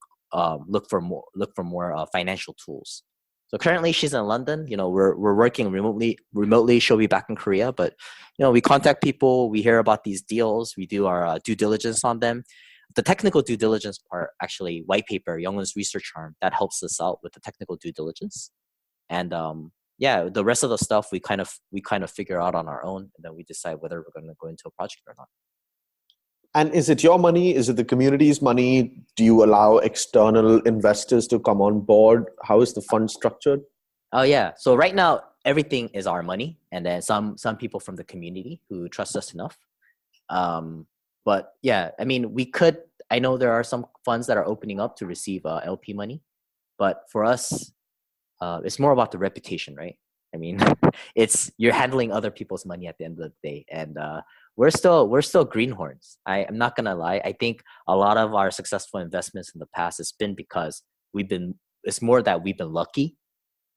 for more financial tools. So currently she's in London. We're working remotely. She'll be back in Korea, but we contact people. We hear about these deals. We do our due diligence on them. The technical due diligence part, actually, white paper, Young Hoon's research arm, that helps us out with the technical due diligence. And the rest of the stuff we kind of figure out on our own, and then we decide whether we're going to go into a project or not. And is it your money? Is it the community's money? Do you allow external investors to come on board? How is the fund structured? Oh yeah. So right now, everything is our money, and then some people from the community who trust us enough. But yeah, I mean, I know there are some funds that are opening up to receive LP money, but for us, it's more about the reputation, right? I mean, you're handling other people's money at the end of the day, and we're still greenhorns. I'm not gonna lie. I think a lot of our successful investments in the past has been because it's more that we've been lucky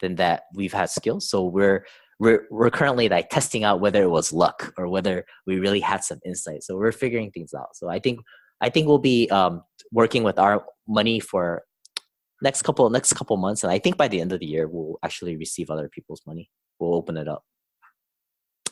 than that we've had skills. So we're currently like testing out whether it was luck or whether we really had some insight. So we're figuring things out. So I think we'll be working with our money for next couple months, and I think by the end of the year we'll actually receive other people's money. We'll open it up.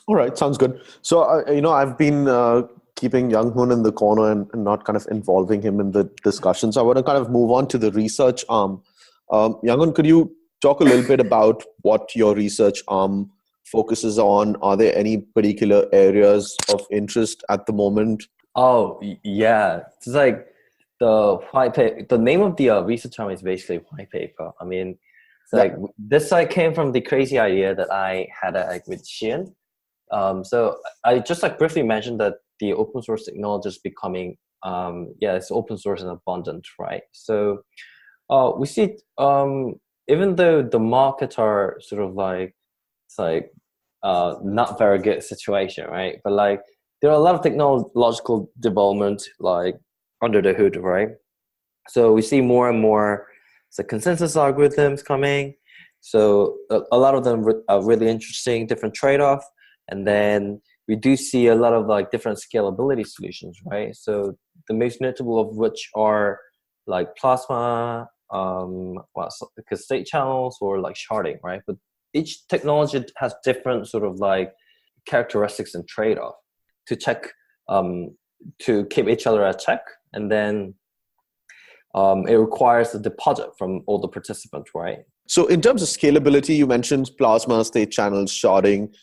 All right, sounds good. So I've been keeping Young Hoon in the corner and not kind of involving him in the discussion. So I want to kind of move on to the research arm. Young Hoon, could you talk a little bit about what your research arm focuses on? Are there any particular areas of interest at the moment? Oh yeah, it's like the white paper. The name of the research arm is basically white paper. I mean, it's like this came from the crazy idea that I had with See Eun. So I just briefly mentioned that the open source technology is becoming it's open source and abundant, right? So we see even though the markets are sort of not very good situation, right? But there are a lot of technological development under the hood, right? So we see more and more consensus algorithms coming. So a lot of them are really interesting, different trade-off. And then we do see a lot of different scalability solutions, right? So the most notable of which are Plasma, because state channels or sharding, right? But each technology has different sort of characteristics and trade-off to check, to keep each other at check. And then it requires a deposit from all the participants, right? So in terms of scalability, you mentioned Plasma, state channels, sharding.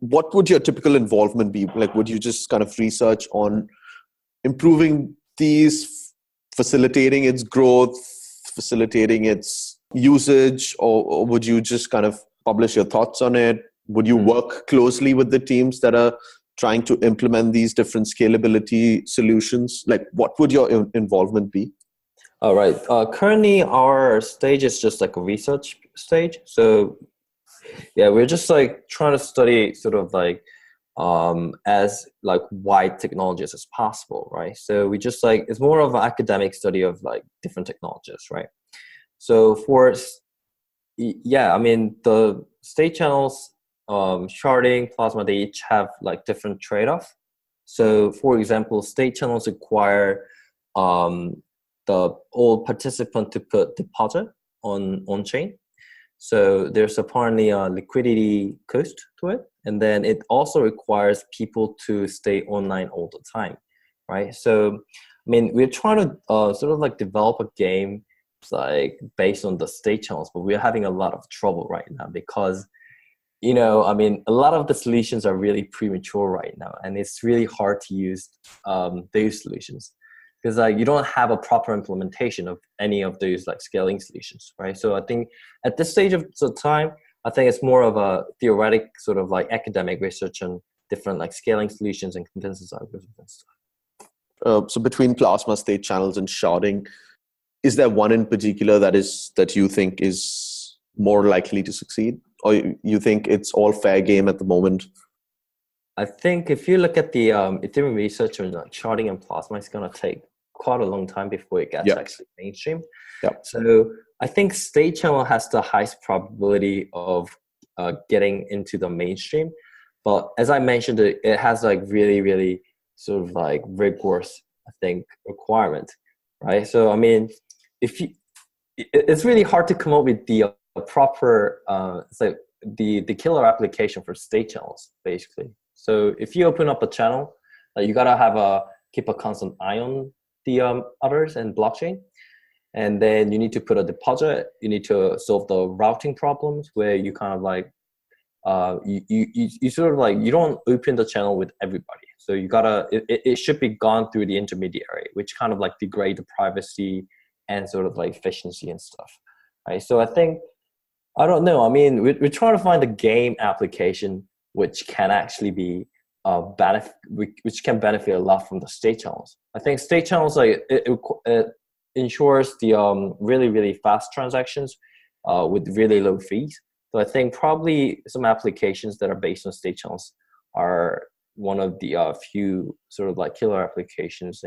What would your typical involvement be? Would you just kind of research on improving these, facilitating its growth, facilitating its usage, or would you just kind of publish your thoughts on it? Would you work closely with the teams that are trying to implement these different scalability solutions? What would your involvement be? All right. Currently, our stage is just a research stage. So yeah, we're just trying to study sort of as wide technologies as possible, right? So we just it's more of an academic study of different technologies, right? So I mean the state channels, sharding, Plasma, they each have different trade-off. So for example, state channels require the all participant to put deposit on chain. So there's apparently a liquidity cost to it. And then it also requires people to stay online all the time, right? So, I mean, we're trying to sort of develop a game based on the state channels, but we're having a lot of trouble right now because, I mean, a lot of the solutions are really premature right now. And it's really hard to use those solutions because you don't have a proper implementation of any of those scaling solutions, right? So I think at this stage of the time, I think it's more of a theoretic sort of academic research on different scaling solutions and consensus algorithms and stuff. So between Plasma, state channels, and sharding, is there one in particular that you think is more likely to succeed, or you think it's all fair game at the moment? I think if you look at the Ethereum research on charting and plasma, it's going to take quite a long time before it gets actually mainstream. So I think state channel has the highest probability of getting into the mainstream. But as I mentioned, it has like really, really sort of like rigorous, I think, requirement, right? So, I mean, it's really hard to come up with the proper, it's like the killer application for state channels, basically. So if you open up a channel, you gotta keep a constant eye on the others and blockchain. And then you need to put a deposit. You need to solve the routing problems where you kind of like, you sort of like, you don't open the channel with everybody. So you gotta, it should be gone through the intermediary, which kind of like degrade the privacy and sort of like efficiency and stuff, right? So I think, I don't know. I mean, we're trying to find a game application which can actually be which can benefit a lot from the state channels. I think state channels, like it ensures the really, really fast transactions with really low fees. So I think probably some applications that are based on state channels are one of the few sort of like killer applications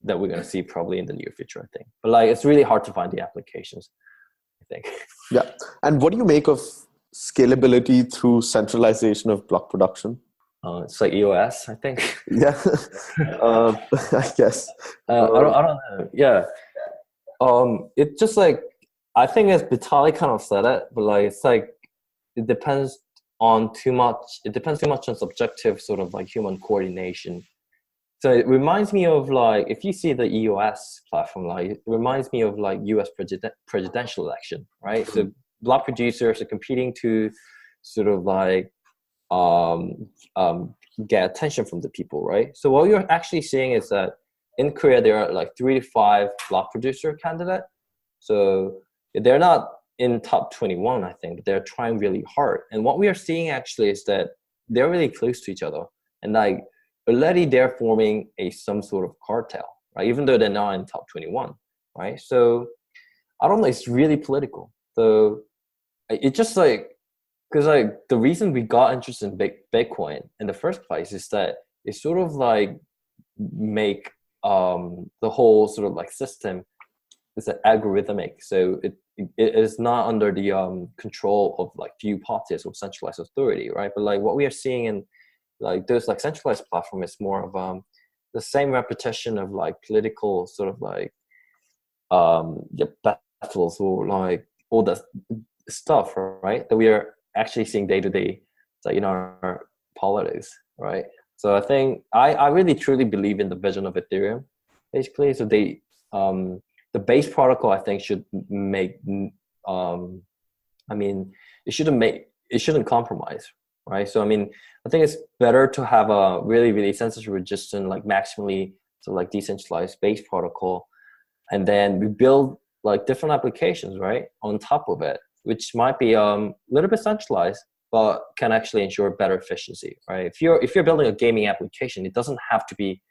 that we're going to see probably in the near future, I think. But like, it's really hard to find the applications, I think. Yeah. And what do you make of scalability through centralization of block production? It's like EOS, I think. Yeah, I guess. I don't know. Yeah. It's just like, I think as Vitalik kind of said it, but like, it's like, it depends too much on subjective sort of like human coordination. So it reminds me of like, if you see the EOS platform, like it reminds me of like US presidential election, right? Mm-hmm. So block producers are competing to sort of like get attention from the people, right? So what you're actually seeing is that in Korea, there are like 3 to 5 block producer candidates. So they're not in top 21, I think, but they're trying really hard. And what we are seeing actually is that they're really close to each other. And like already they're forming some sort of cartel, right? Even though they're not in top 21, right? So I don't know, it's really political. So it just like, because like the reason we got interested in Bitcoin in the first place is that it sort of like make the whole sort of like system is algorithmic. So it is not under the control of like few parties or centralized authority, right? But like what we are seeing in like those like centralized platform is more of the same repetition of like political sort of like battles or like all that stuff, right? That we are actually seeing day to day, like in our politics, right? So I think I really truly believe in the vision of Ethereum, basically. So they the base protocol, I think, should make I mean, it shouldn't compromise, right? So I mean, I think it's better to have a really, really censorship resistant, like maximally so like decentralized base protocol, and then we build like different applications, right, on top of it, which might be a little bit centralized, but can actually ensure better efficiency, right? If you're building a gaming application, it doesn't have to be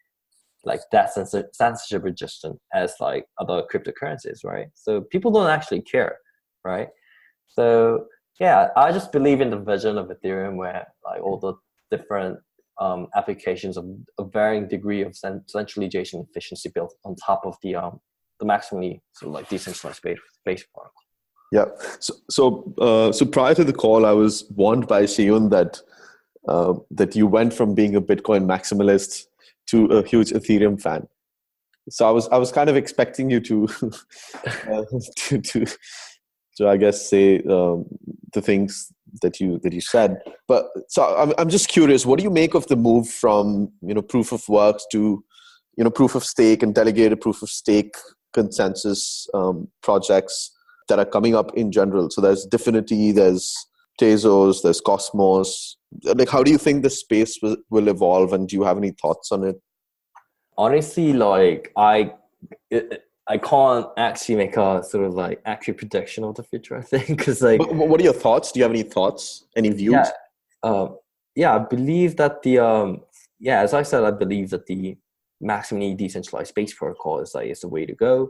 like that censorship resistant as like other cryptocurrencies, right? So people don't actually care, right? So yeah, I just believe in the vision of Ethereum where like all the different applications of a varying degree of centralization efficiency built on top of the maximally sort of like decentralized base protocol. Yeah. So prior to the call, I was warned by See Eun that you went from being a Bitcoin maximalist to a huge Ethereum fan. So I was kind of expecting you to I guess say the things that you said. But so I'm just curious, what do you make of the move from proof of work to proof of stake and delegated proof of stake consensus projects that are coming up in general? So there's Dfinity, there's Tezos, there's Cosmos. Like, how do you think the space will evolve, and do you have any thoughts on it? Honestly, like I can't actually make a sort of like accurate prediction of the future, I think, because like. But what are your thoughts? Do you have any thoughts? Any views? Yeah, I believe that as I said, I believe that the maximally decentralized base protocol is the way to go.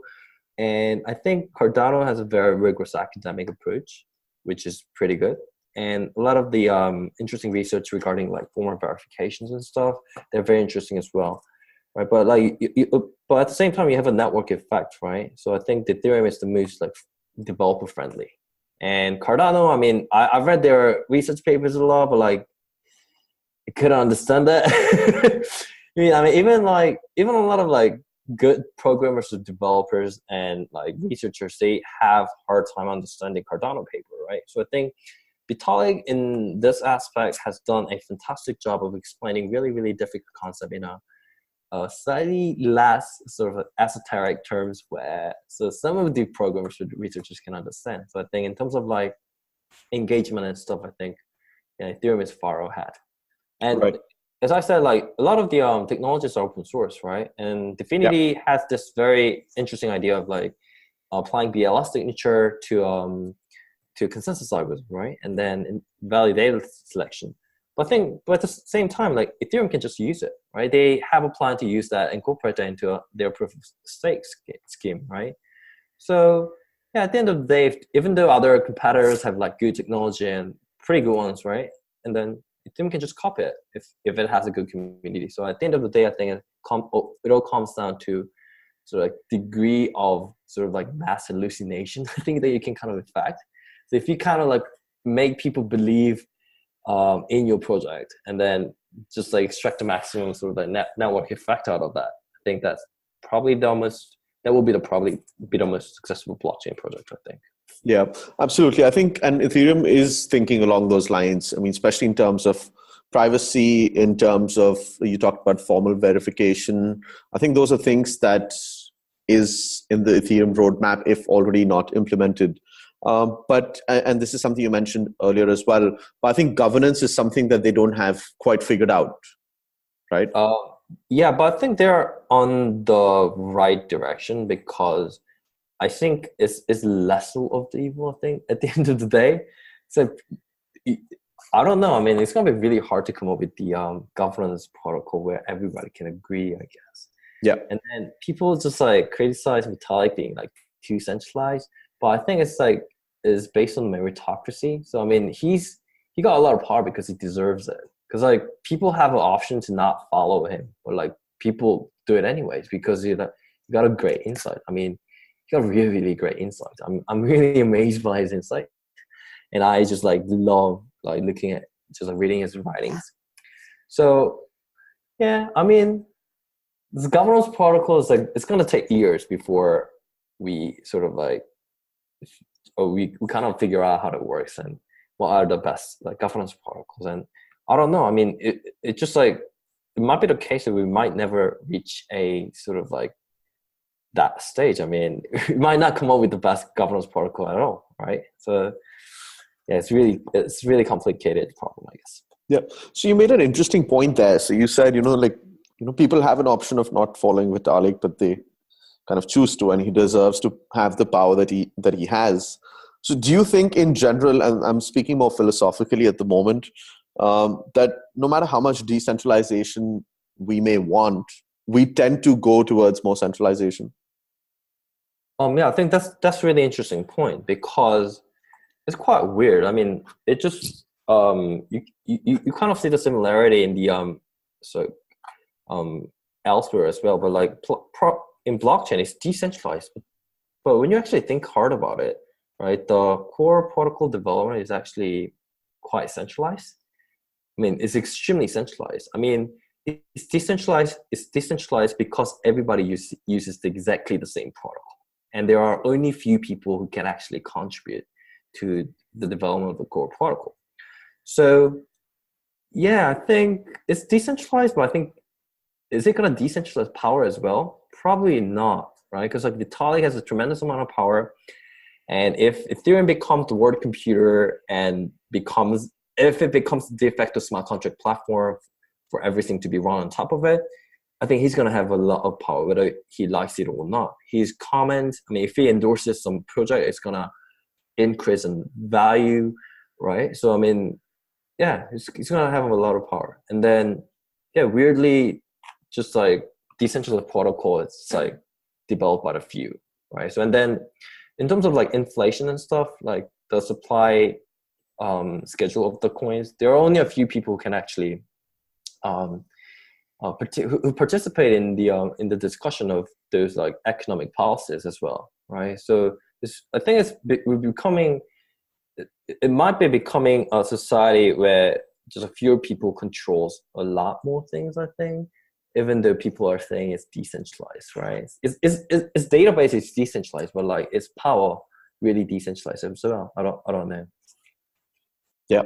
And I think Cardano has a very rigorous academic approach, which is pretty good. And a lot of the interesting research regarding like formal verifications and stuff, they're very interesting as well, right? But like, but at the same time, you have a network effect, right? So I think the Ethereum is the most like developer friendly. And Cardano, I mean, I've read their research papers a lot, but like, I couldn't understand that. I mean, even a lot of like good programmers or developers and like researchers, they have hard time understanding Cardano paper, right? So I think Vitalik in this aspect has done a fantastic job of explaining really, really difficult concept in a slightly less sort of esoteric terms where so some of the programmers or researchers can understand. So I think in terms of like engagement and stuff, I think Ethereum is far ahead. And Right. as I said, like a lot of the technologies are open source, right? And Definity has this very interesting idea of like applying BLS signature to consensus algorithm, right? And then validated selection. But at the same time, like Ethereum can just use it, right? They have a plan to use that, incorporate that into their proof of stake scheme, right? So yeah, at the end of the day, even though other competitors have like good technology and pretty good ones, right? And then Ethereum can just copy it if it has a good community. So at the end of the day, I think it all comes down to sort of like degree of sort of like mass hallucination. I think that you can kind of affect. So if you kind of like make people believe in your project and then just like extract the maximum sort of like network effect out of that, I think that's probably probably be the most successful blockchain project, I think. Yeah, absolutely. I think, and Ethereum is thinking along those lines. I mean, especially in terms of privacy, in terms of, you talked about formal verification. I think those are things that is in the Ethereum roadmap, if already not implemented. And this is something you mentioned earlier as well, but I think governance is something that they don't have quite figured out, right? Yeah, but I think they're on the right direction because I think it's less of the evil, I think, at the end of the day. So I don't know. I mean, it's going to be really hard to come up with the governance protocol where everybody can agree, I guess. Yeah. And then people just like criticize Vitalik being like too centralized. But I think it's based on meritocracy. So, I mean, he got a lot of power because he deserves it. Because like people have an option to not follow him, but like people do it anyways because you got a great insight. I mean, he got really, really great insight. I'm really amazed by his insight, and I just like love like looking at just like reading his writings. So yeah, I mean, this governance protocol is like it's gonna take years before we sort of like we kind of figure out how it works and what are the best like governance protocols. And I don't know. I mean, it just like it might be the case that we might never reach a sort of like that stage. I mean, we might not come up with the best governance protocol at all, right? So yeah, it's really complicated problem, I guess. Yeah. So you made an interesting point there. So you said, people have an option of not following Vitalik, but they kind of choose to, and he deserves to have the power that he has. So do you think in general, and I'm speaking more philosophically at the moment, that no matter how much decentralization we may want, we tend to go towards more centralization? Yeah, I think that's really interesting point because it's quite weird. I mean, it just you kind of see the similarity in the elsewhere as well, but like in blockchain it's decentralized, but when you actually think hard about it, right, the core protocol development is actually quite centralized. I mean, it's extremely centralized. I mean, it's decentralized. It's decentralized because everybody uses exactly the same protocol, and there are only few people who can actually contribute to the development of the core protocol. So, yeah, I think it's decentralized, but I think is it going to decentralize power as well? Probably not, right? Because like Vitalik has a tremendous amount of power, and if Ethereum becomes the world computer and if it becomes the de facto smart contract platform for everything to be run on top of it, I think he's going to have a lot of power, whether he likes it or not. His comments, I mean, if he endorses some project, it's going to increase in value, right? So, I mean, yeah, he's going to have a lot of power. And then, yeah, weirdly, just like decentralized protocol, it's like developed by a few. right? So, and then in terms of like inflation and stuff, like the supply schedule of the coins, there are only a few people who can actually who participate in the discussion of those like economic policies as well, right? So I think we're becoming, it might be becoming a society where just a few people controls a lot more things, I think, even though people are saying it's decentralized, right? It's database is decentralized, but like its power really decentralized as well. I don't know. Yeah.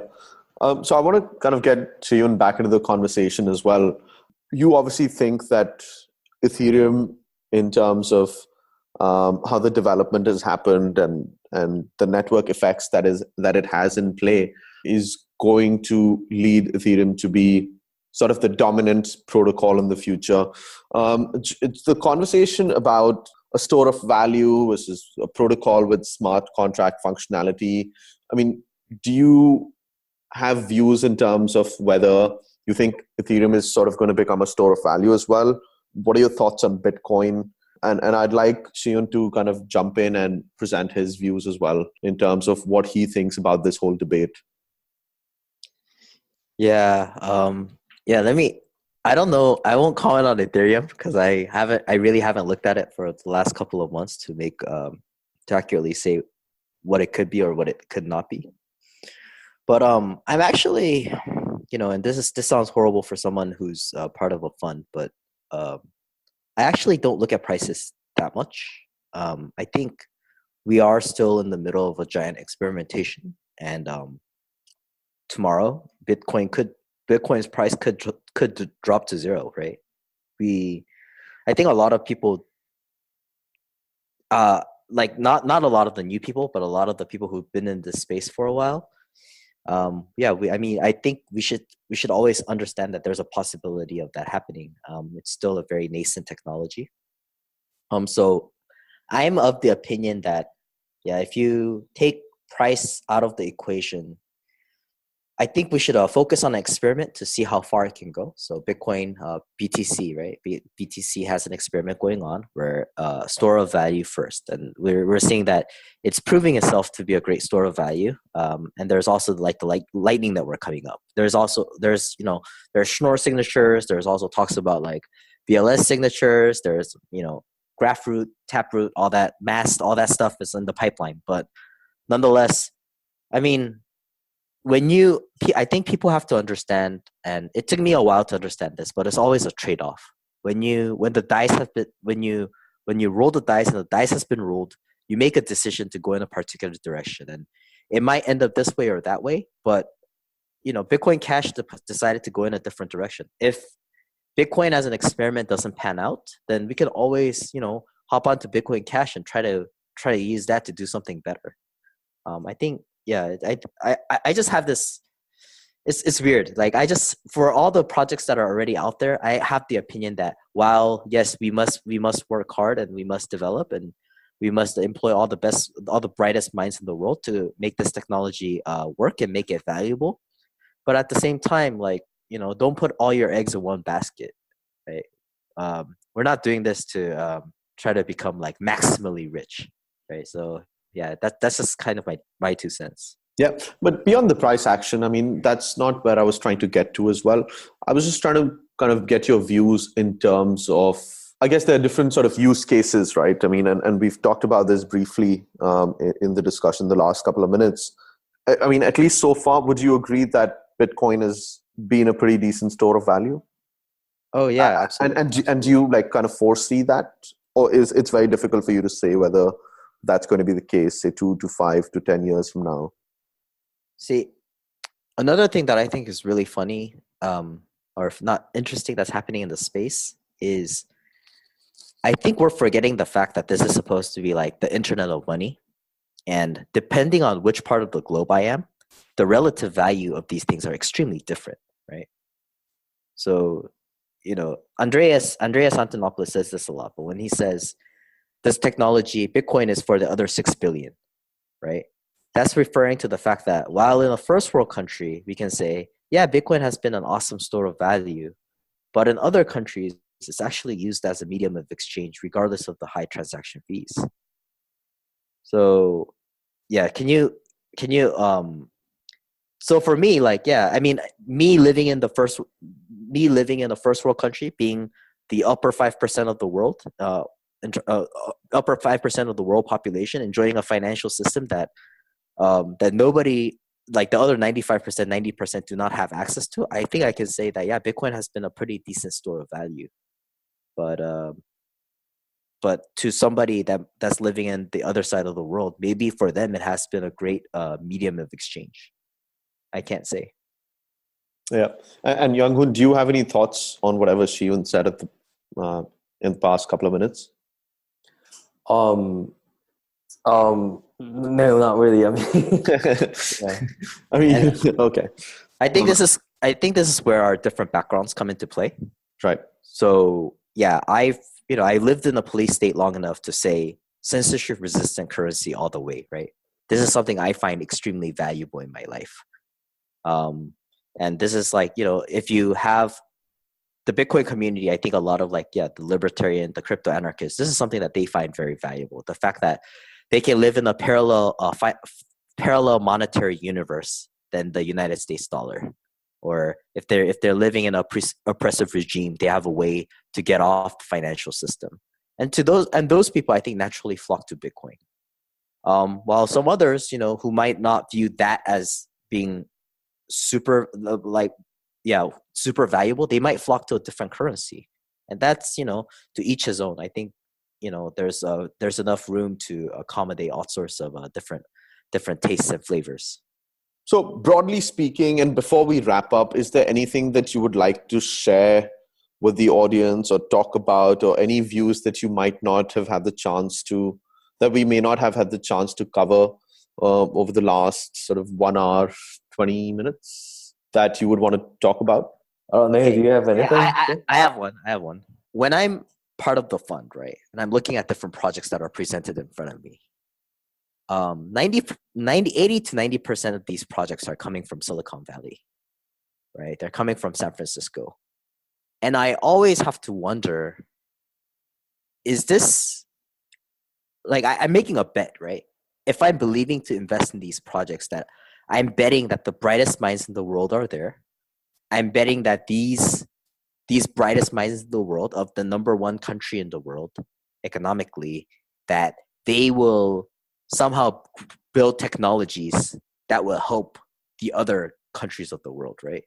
So I want to kind of get Eun back into the conversation as well. You obviously think that Ethereum, in terms of how the development has happened and the network effects that it has in play, is going to lead Ethereum to be sort of the dominant protocol in the future. It's the conversation about a store of value versus a protocol with smart contract functionality. I mean, do you have views in terms of whether you think Ethereum is sort of going to become a store of value as well? What are your thoughts on Bitcoin? And I'd like Eun to kind of jump in and present his views as well in terms of what he thinks about this whole debate. Yeah. I don't know. I won't comment on Ethereum because I really haven't looked at it for the last couple of months to make, to accurately say what it could be or what it could not be. But I'm actually, and this sounds horrible for someone who's part of a fund, but I actually don't look at prices that much. I think we are still in the middle of a giant experimentation, and tomorrow Bitcoin's price could drop to zero, right? I think a lot of people, like not a lot of the new people, but a lot of the people who've been in this space for a while. I think we should always understand that there's a possibility of that happening. It's still a very nascent technology. So I'm of the opinion that, if you take price out of the equation, I think we should focus on an experiment to see how far it can go. So Bitcoin, BTC, right? BTC has an experiment going on where store of value first, and we're seeing that it's proving itself to be a great store of value. And there's also like the Lightning Network coming up. There's Schnorr signatures. There's also talks about like BLS signatures. There's Graphroot, Taproot, all that Mast, all that stuff is in the pipeline. But nonetheless, I mean, I think people have to understand, and it took me a while to understand this, but it's always a trade-off. When you roll the dice and the dice has been rolled, you make a decision to go in a particular direction, and it might end up this way or that way. But Bitcoin Cash decided to go in a different direction. If Bitcoin as an experiment doesn't pan out, then we can always hop onto Bitcoin Cash and try to use that to do something better. I think. Yeah, I just have this. It's weird. Like for all the projects that are already out there, I have the opinion that while yes, we must work hard and we must develop and we must employ all the brightest minds in the world to make this technology work and make it valuable. But at the same time, don't put all your eggs in one basket, right? We're not doing this to try to become like maximally rich, right? So. Yeah, that's just kind of my 2 cents. Yeah, but beyond the price action, I mean, that's not where I was trying to get to as well. I was just trying to kind of get your views in terms of, I guess there are different sort of use cases, right? I mean, and we've talked about this briefly in the discussion the last couple of minutes. I mean, at least so far, would you agree that Bitcoin has been a pretty decent store of value? Oh, yeah, absolutely. And do you kind of foresee that? Or it's very difficult for you to say whether that's going to be the case, say 2 to 5 to 10 years from now? See, another thing that I think is really funny, or if not interesting, that's happening in the space is I think we're forgetting the fact that this is supposed to be like the internet of money. And depending on which part of the globe I am, the relative value of these things are extremely different, right? So, Andreas Antonopoulos says this a lot, but when he says, this technology, Bitcoin is for the other 6 billion, right? That's referring to the fact that while in a first world country, we can say, yeah, Bitcoin has been an awesome store of value. But in other countries, it's actually used as a medium of exchange, regardless of the high transaction fees. So yeah, can you so for me, like, yeah, I mean, me living in a first world country, being the upper 5% of the world, upper 5% of the world population, enjoying a financial system that that nobody, like the other 95%, 90% do not have access to. I think I can say that, yeah, Bitcoin has been a pretty decent store of value. But to somebody that's living in the other side of the world, maybe for them it has been a great medium of exchange. I can't say. Yeah. And Young Hoon, do you have any thoughts on whatever See Eun said in the past couple of minutes? No, not really. I mean, yeah. I mean, okay. I think this is where our different backgrounds come into play. Right. So yeah, I lived in a police state long enough to say censorship resistant currency all the way, right? This is something I find extremely valuable in my life. And this is like, if you have the Bitcoin community, I think a lot of the libertarian, the crypto anarchists, this is something that they find very valuable. The fact that they can live in a parallel monetary universe than the United States dollar. Or if they're living in a oppressive regime, they have a way to get off the financial system. And those people, I think, naturally flock to Bitcoin. While some others, who might not view that as being super valuable, they might flock to a different currency. And that's, to each his own. I think, there's enough room to accommodate all sorts of different tastes and flavors. So broadly speaking, and before we wrap up, is there anything that you would like to share with the audience or talk about, or any views that you might not have had the chance to, that we may not have had the chance to cover over the last sort of 1 hour, 20 minutes that you would want to talk about? do you have anything? I have one. When I'm part of the fund, right, and I'm looking at different projects that are presented in front of me, 80 to 90% of these projects are coming from Silicon Valley, right? They're coming from San Francisco. And I always have to wonder, is this, I'm making a bet, right? If I'm believing to invest in these projects, that I'm betting that the brightest minds in the world are there. I'm betting that these brightest minds in the world, of the number one country in the world economically, that they will somehow build technologies that will help the other countries of the world, right?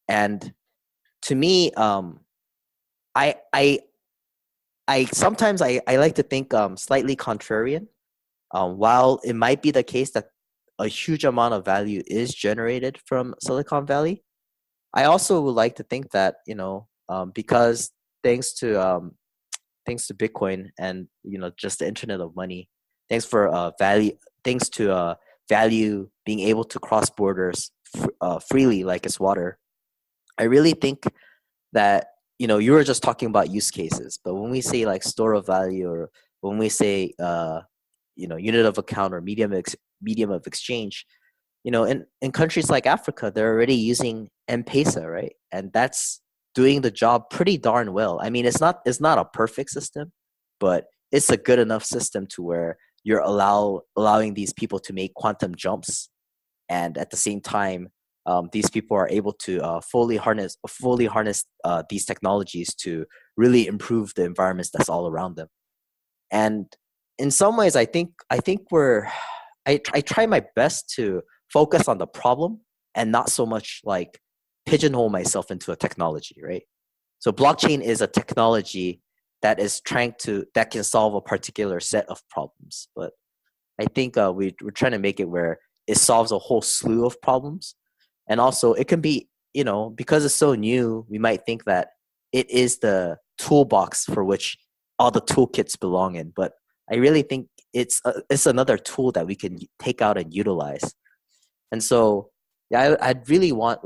And to me, I sometimes I like to think slightly contrarian. While it might be the case that a huge amount of value is generated from Silicon Valley, I also would like to think that, because thanks to Bitcoin and just the internet of money, thanks to value being able to cross borders freely like it's water, I really think that, you were just talking about use cases, but when we say store of value, or when we say unit of account or medium of exchange, in countries like Africa, they're already using M-Pesa, right? And that's doing the job pretty darn well. I mean, it's not a perfect system, but it's a good enough system to where you're allowing these people to make quantum jumps, and at the same time, these people are able to fully harness these technologies to really improve the environments that's all around them. And in some ways, I think I try my best to focus on the problem and not so much pigeonhole myself into a technology, right? So blockchain is a technology that can solve a particular set of problems, but I think we're trying to make it where it solves a whole slew of problems. And also it can be, because it's so new, we might think that it is the toolbox for which all the toolkits belong in, but I really think it's another tool that we can take out and utilize. And so, yeah, I'd really want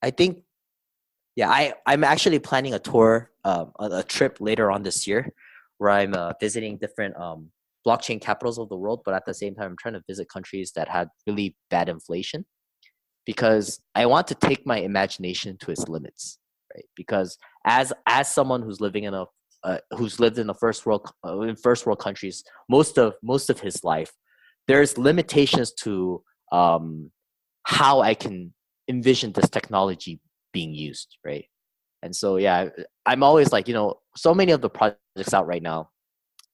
I'm actually planning a tour, a trip later on this year, where I'm visiting different blockchain capitals of the world, but at the same time, I'm trying to visit countries that had really bad inflation, because I want to take my imagination to its limits, right? Because as someone who's living in a who's lived in the first world countries most of his life, there's limitations to how I can envision this technology being used, right? And so yeah, I'm always like, so many of the projects out right now,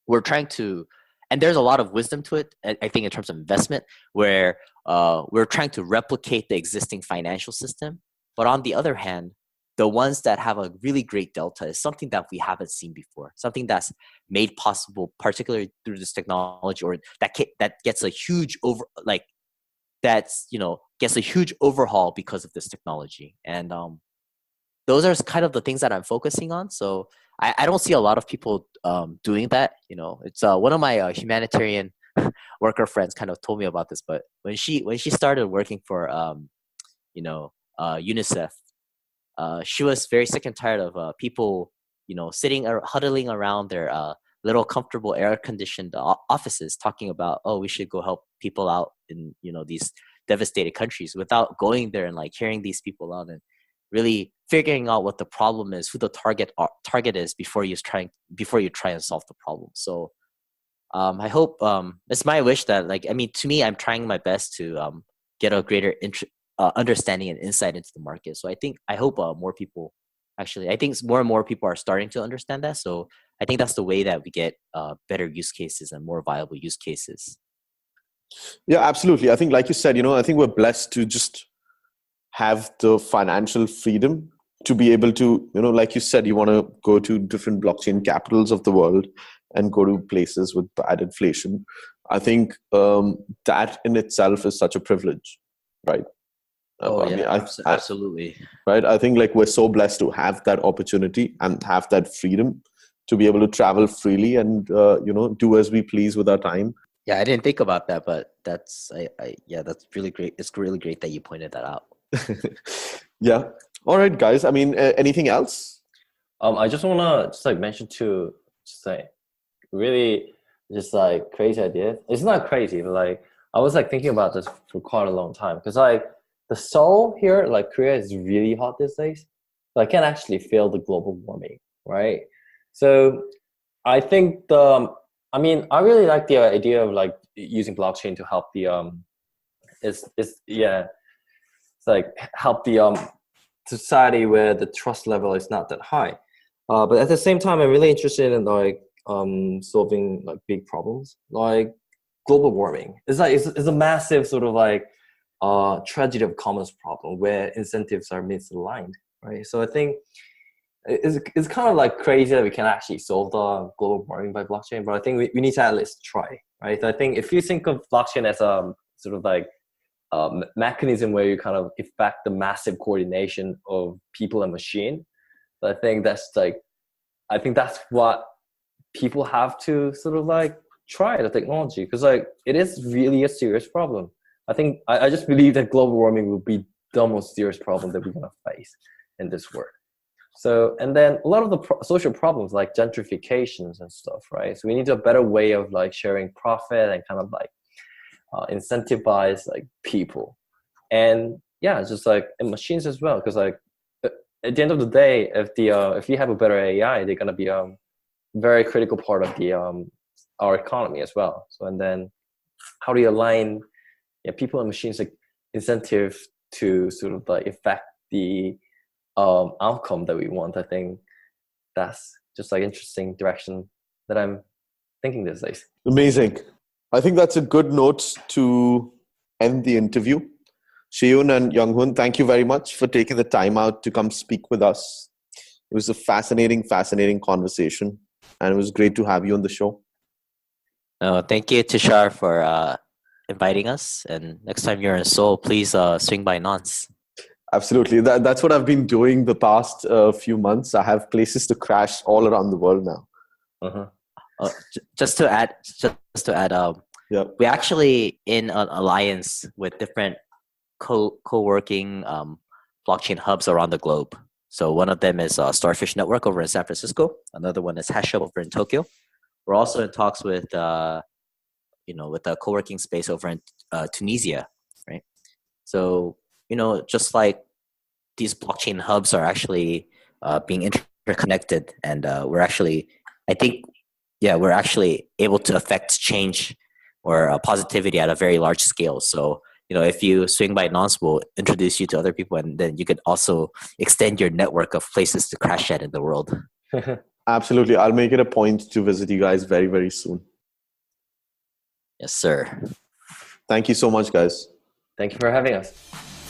we're trying to, and there's a lot of wisdom to it, I think, in terms of investment, where we're trying to replicate the existing financial system. But on the other hand, the ones that have a really great delta is something that we haven't seen before, something that's made possible particularly through this technology, or that gets a huge gets a huge overhaul because of this technology. And those are kind of the things that I'm focusing on. So I don't see a lot of people doing that. It's one of my humanitarian worker friends kind of told me about this, but when she started working for UNICEF, she was very sick and tired of people sitting or huddling around their little comfortable air conditioned offices talking about, oh, we should go help people out in these devastated countries, without going there and like hearing these people out and really figuring out what the problem is, who the target is before you try and solve the problem. So I hope it's my wish that to me, I'm trying my best to get a greater understanding and insight into the market. So I hope more people I think more and more people are starting to understand that. So I think that's the way that we get better use cases and more viable use cases. Yeah, absolutely. I think, like you said, I think we're blessed to just have the financial freedom to be able to, like you said, you want to go to different blockchain capitals of the world and go to places with bad inflation. I think that in itself is such a privilege, right? Absolutely. Right. I think we're so blessed to have that opportunity and have that freedom to be able to travel freely and, do as we please with our time. Yeah, I didn't think about that, but that's really great. It's really great that you pointed that out. Yeah. All right, guys. Anything else? I just want to mention too, really crazy idea. It's not crazy, but I was thinking about this for quite a long time, because the Seoul here, Korea, is really hot these days. So I can actually feel the global warming, right? So I think I really like the idea of using blockchain to help the help the society where the trust level is not that high. But at the same time, I'm really interested in solving big problems like global warming. It's a massive sort of tragedy of commons problem where incentives are misaligned, right? So I think it's kind of crazy that we can actually solve the global warming by blockchain, but I think we need to at least try, right? I think if you think of blockchain as a sort of mechanism where you kind of effect the massive coordination of people and machine, I think that's what people have to sort of try the technology, because it is really a serious problem. I think I just believe that global warming will be the most serious problem that we're going to face in this world. So, and then a lot of the social problems like gentrifications and stuff, right? So we need a better way of sharing profit and kind of incentivize people, and just and machines as well, because at the end of the day, if you have a better AI, they're going to be very critical part of the our economy as well. So, and then how do you align people and machines incentive to sort of affect the outcome that we want? I think that's just interesting direction that I'm thinking these days. Amazing. I think that's a good note to end the interview. See Eun and Young Hoon, thank you very much for taking the time out to come speak with us. It was a fascinating conversation, and it was great to have you on the show. Thank you, Tushar, for inviting us. And next time you're in Seoul, please swing by Nonce. Absolutely. That's what I've been doing the past few months. I have places to crash all around the world now. Uh-huh. Just to add, we actually in an alliance with different co-working blockchain hubs around the globe. So one of them is Starfish Network over in San Francisco. Another one is HashUp over in Tokyo. We're also in talks with with a co-working space over in Tunisia, right? So just like these blockchain hubs are actually being interconnected, and we're actually I think, yeah, we're actually able to affect change or positivity at a very large scale. So, if you swing by Nonce, we'll introduce you to other people, and then you could also extend your network of places to crash at in the world. Absolutely. I'll make it a point to visit you guys very, very soon. Yes, sir. Thank you so much, guys. Thank you for having us.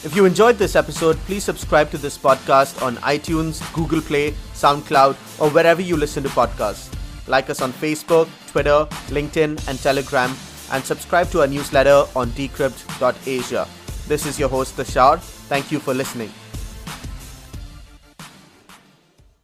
If you enjoyed this episode, please subscribe to this podcast on iTunes, Google Play, SoundCloud, or wherever you listen to podcasts. Like us on Facebook, Twitter, LinkedIn, and Telegram, and subscribe to our newsletter on decrypt.asia. This is your host, Tushar. Thank you for listening.